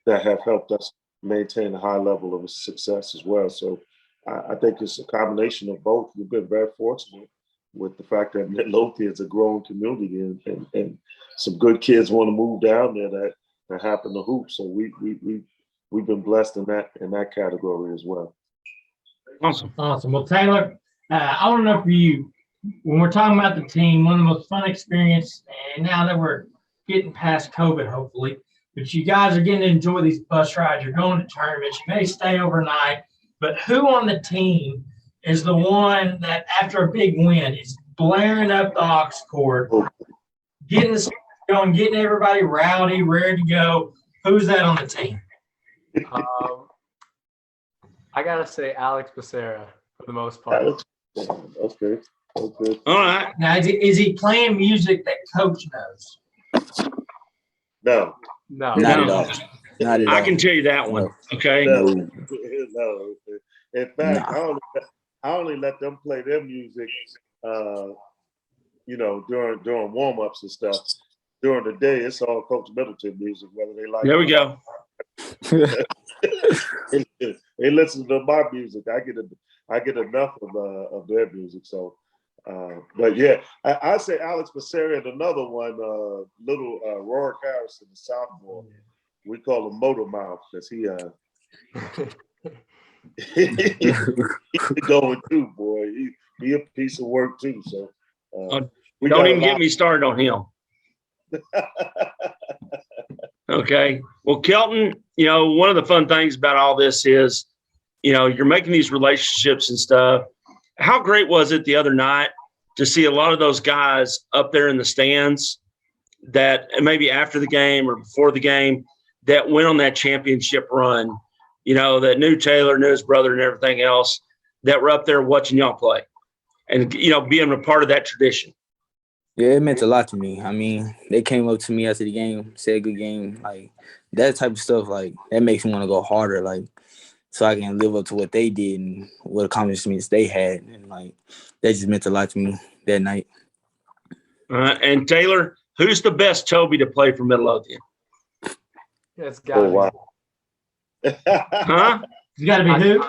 that have helped us maintain a high level of success as well. So I think it's a combination of both. We've been very fortunate with the fact that Midlothian is a growing community and some good kids want to move down there that happen to hoop. So we've been blessed in that category as well. Awesome. Well, Taylor, I want to know for you, when we're talking about the team, one of the most fun experience, and now that we're getting past COVID, hopefully, but you guys are getting to enjoy these bus rides. You're going to tournaments. You may stay overnight, but who on the team is the one that after a big win is blaring up the aux cord, getting the speakers going, getting everybody rowdy, ready to go? Who's that on the team? I gotta say Alex Becerra for the most part. Okay. All right. Now, is he playing music that Coach knows? No. Not at all. Not at all. I can tell you that one. Okay. No. In fact, I only let them play their music, during warm-ups and stuff. During the day, it's all Coach Middleton music, whether they like. There we go. They listen to my music. I get enough of their music. So, but yeah, I say Alex Becerra and another one, little Rorik Harrison, the sophomore. We call him Motor Mouth because he going too, boy. He a piece of work too. So don't even get me started on him. Okay. Well, Kelton, one of the fun things about all this is, you're making these relationships and stuff. How great was it the other night to see a lot of those guys up there in the stands that maybe after the game or before the game that went on that championship run, that knew Taylor, knew his brother and everything else, that were up there watching y'all play and, being a part of that tradition? Yeah, it meant a lot to me. I mean, they came up to me after the game, said good game. Like, that type of stuff, like, that makes me want to go harder, like, so I can live up to what they did and what accomplishments they had. And, like, that just meant a lot to me that night. And Taylor, who's the best Toby to play for Midlothian? It's gotta be. Huh? It's gotta be who?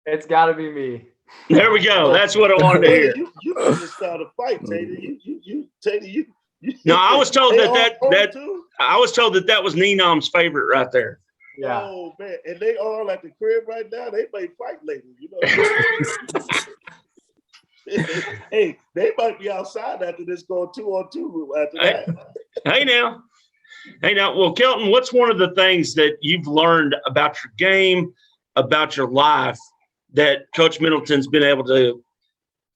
It's gotta be me. There we go. That's what I wanted to hear. You need to start a fight, Taylor. Taylor, No, I was told I was told that was Nenom's favorite right there. Yeah. Oh man, and they all at the crib right now. They may fight later, Hey, they might be outside after this, going 2-on-2 after that. Hey now. Well, Kelton, what's one of the things that you've learned about your game, about your life, that Coach Middleton's been able to,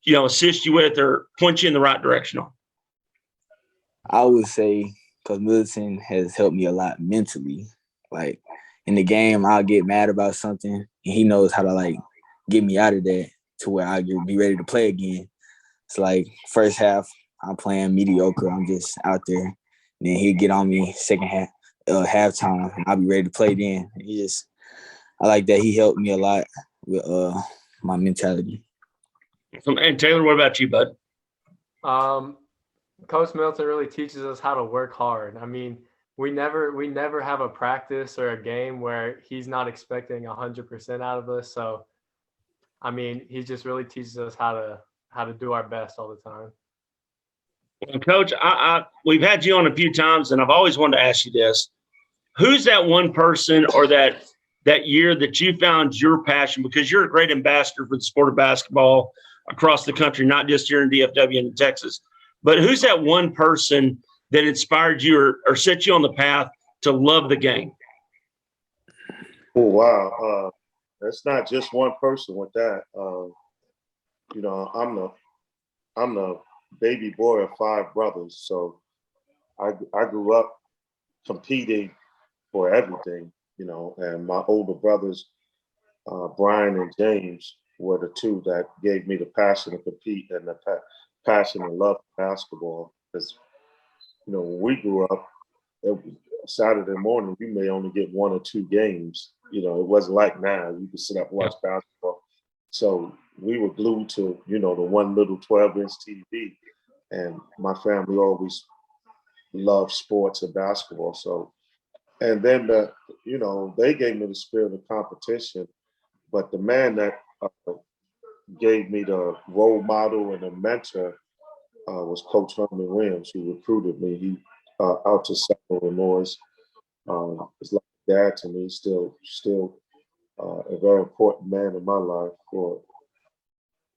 assist you with or point you in the right direction on? I would say Coach Middleton has helped me a lot mentally. Like, in the game, I'll get mad about something, and he knows how to, like, get me out of that to where I'll be ready to play again. It's like first half, I'm playing mediocre. I'm just out there. And then he'd get on me second half, halftime, and I'll be ready to play then. I like that he helped me a lot with my mentality. And Taylor, what about you, bud? Coach Middleton really teaches us how to work hard. I mean, we never have a practice or a game where he's not expecting 100% out of us. So, I mean, he just really teaches us how to do our best all the time. Well, Coach, we've had you on a few times, and I've always wanted to ask you this: who's that one person or that year that you found your passion, because you're a great ambassador for the sport of basketball across the country, not just here in DFW and in Texas, but who's that one person that inspired you or set you on the path to love the game? Oh, wow. That's not just one person with that. I'm the baby boy of 5 brothers. So I grew up competing for everything, and my older brothers, Brian and James, were the two that gave me the passion to compete and the passion and love for basketball. Because, when we grew up, Saturday morning, you may only get 1 or 2 games. It wasn't like now. You could sit up and watch basketball. So we were glued to, the one little 12-inch TV. And my family always loved sports and basketball. So, and then, they gave me the spirit of competition. But the man that gave me the role model and a mentor was Coach Herman Williams, who recruited me. He out to South Illinois. It's like a dad to me. Still a very important man in my life. For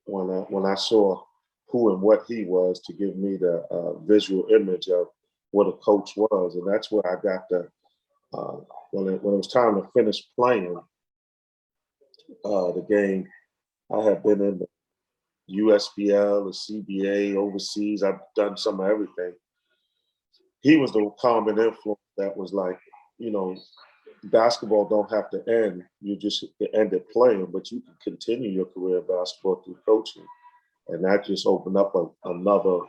when I saw who and what he was, to give me the visual image of what a coach was, and that's where I got the when it was time to finish playing the game. I had been in the USBL, the CBA, overseas. I've done some of everything. He was the common influence that was like, basketball don't have to end. You just end it playing, but you can continue your career in basketball through coaching. And that just opened up another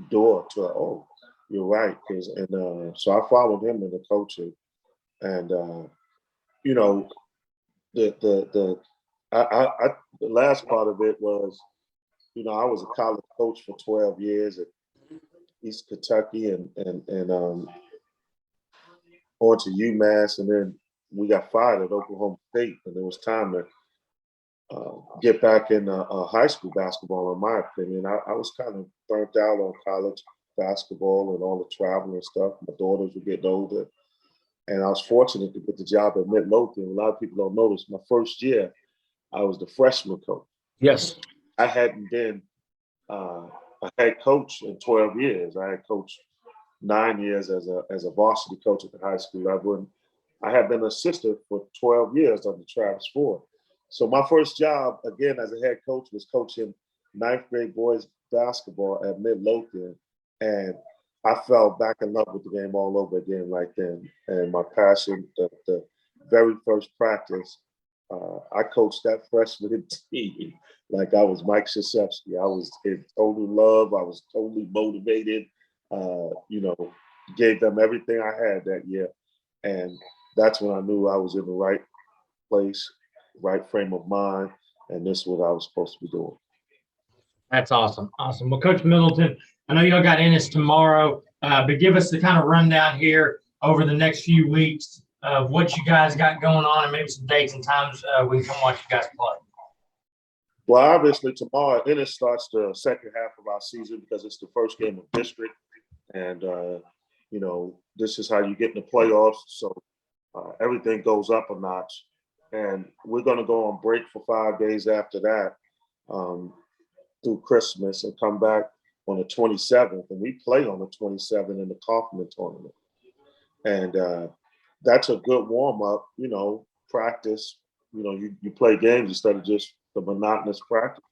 door to, oh, you're right. So I followed him in the coaching. And, the last part of it was, I was a college coach for 12 years at East Kentucky and on to UMass, and then we got fired at Oklahoma State, and it was time to get back in high school basketball, in my opinion. I was kind of burnt out on college basketball and all the travel and stuff. My daughters were getting older, and I was fortunate to get the job at Midlothian. A lot of people don't know this. My first year, I was the freshman coach. Yes. I hadn't been a head coach in 12 years. I had coached 9 years as a varsity coach at the high school. I had been an assistant for 12 years under Travis Ford. So my first job, again, as a head coach, was coaching 9th grade boys basketball at Midlothian. And I fell back in love with the game all over again right then. And my passion, the very first practice, I coached that freshman team like I was Mike Krzyzewski. I was in total love. I was totally motivated. Gave them everything I had that year. And that's when I knew I was in the right place, right frame of mind, and this is what I was supposed to be doing. That's awesome. Awesome. Well, Coach Middleton, I know y'all got Ennis tomorrow, but give us the kind of rundown here over the next few weeks of what you guys got going on, and maybe some dates and times we can come watch you guys play. Well, obviously tomorrow, Ennis starts the second half of our season because it's the first game of district. And, this is how you get in the playoffs. So everything goes up a notch. And we're going to go on break for 5 days after that through Christmas and come back on the 27th. And we play on the 27th in the Kaufman tournament. And that's a good warm-up, practice. You play games instead of just the monotonous practice.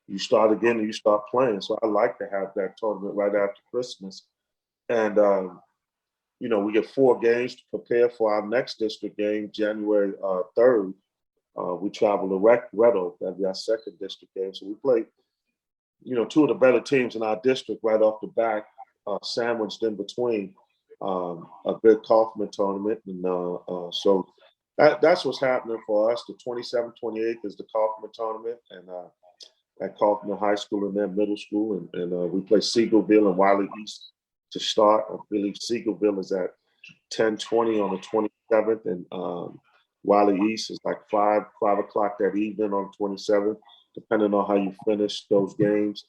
You start again and you start playing. So I like to have that tournament right after Christmas. And, we get 4 games to prepare for our next district game, January 3rd. We travel to Red Oak. That'll be our second district game. So we play, 2 of the better teams in our district right off the back, sandwiched in between a good Kaufman tournament. And so that's what's happening for us. The 27th, 28th is the Kaufman tournament. And at Kaufman High School and then middle school. And we play Seagoville and Wiley East to start. I believe Seagoville is at 10:20 on the 27th, and Wiley East is like 5 o'clock that evening on the 27th, depending on how you finish those games.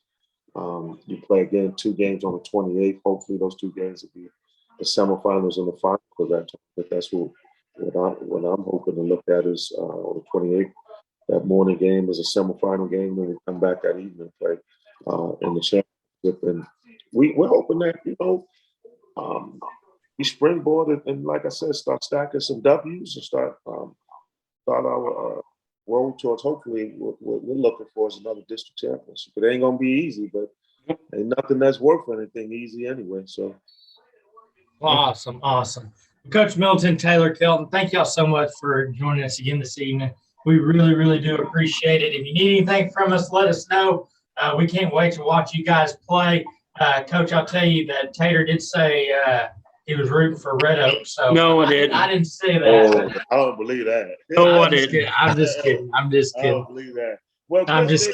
You play again 2 games on the 28th. Hopefully those 2 games will be the semifinals and the final for that tournament. That's what I'm hoping to look at is on the 28th. That morning game is a semifinal game, and we come back that evening and play in the championship. And we're hoping that, we springboard and like I said, start stacking some W's and start our road towards hopefully what we're looking for is another district championship. It ain't gonna be easy, but ain't nothing that's worth anything easy anyway. So awesome. Coach Milton, Taylor, Kelton, thank y'all so much for joining us again this evening. We really, really do appreciate it. If you need anything from us, let us know. We can't wait to watch you guys play. Coach, I'll tell you that Tater did say he was rooting for Red Oak. So No, I didn't. I didn't say that. Oh, I don't believe that. No, I I'm just didn't. kidding. I'm just kidding. I'm just I kidding. don't believe that. Well, I'm just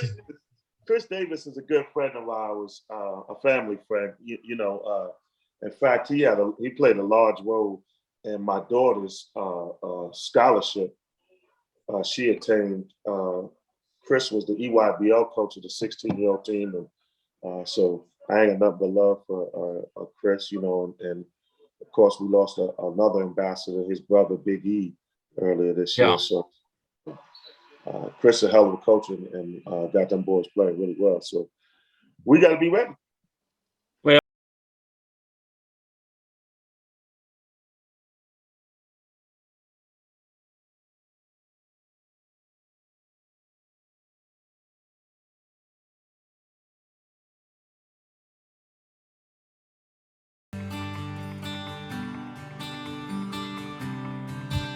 Chris Davis is a good friend of ours, a family friend. In fact, he played a large role in my daughter's scholarship. She attained. Chris was the EYBL coach of the 16-year-old team, and so I ain't got nothing but love for Chris. And of course we lost another ambassador, his brother Big E, earlier this year. So Chris is a hell of a coach and got them boys playing really well. So we got to be ready. Well,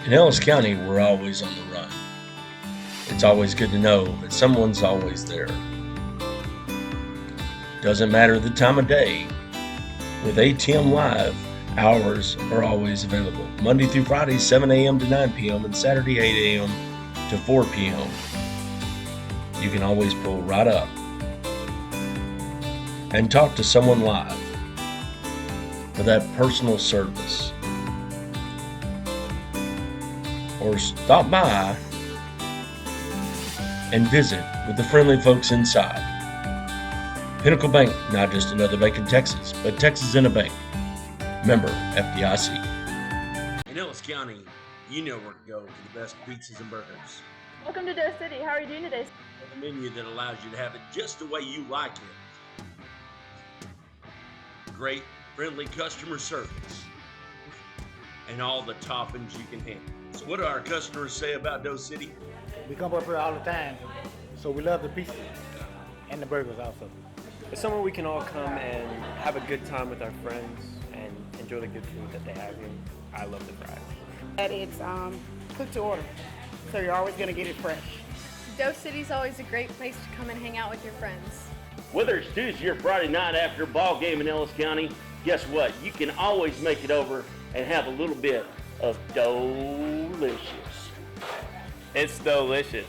in Ellis County, we're always on the run. It's always good to know that someone's always there. Doesn't matter the time of day. With ATM Live, hours are always available. Monday through Friday, 7 a.m. to 9 p.m. and Saturday, 8 a.m. to 4 p.m. You can always pull right up and talk to someone live for that personal service. Or stop by and visit with the friendly folks inside. Pinnacle Bank, not just another bank in Texas, but Texas in a bank. Member FDIC. in Ellis County, you know where to go for the best pizzas and burgers. Welcome to Doe City. How are you doing today? A menu that allows you to have it just the way you like it. Great, friendly customer service. And all the toppings you can handle. So what do our customers say about Doe City? We come up here all the time, so we love the pizza and the burgers also. It's somewhere we can all come and have a good time with our friends and enjoy the good food that they have here. I love the fries. That it's cooked to order, so you're always gonna get it fresh. Doe City's always a great place to come and hang out with your friends. Whether it's Tuesday or Friday night after a ball game in Ellis County, guess what? You can always make it over and have a little bit of delicious. It's delicious.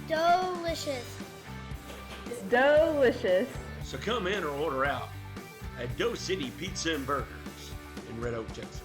Delicious. It's delicious. So come in or order out at Doe City Pizza and Burgers in Red Oak, Texas.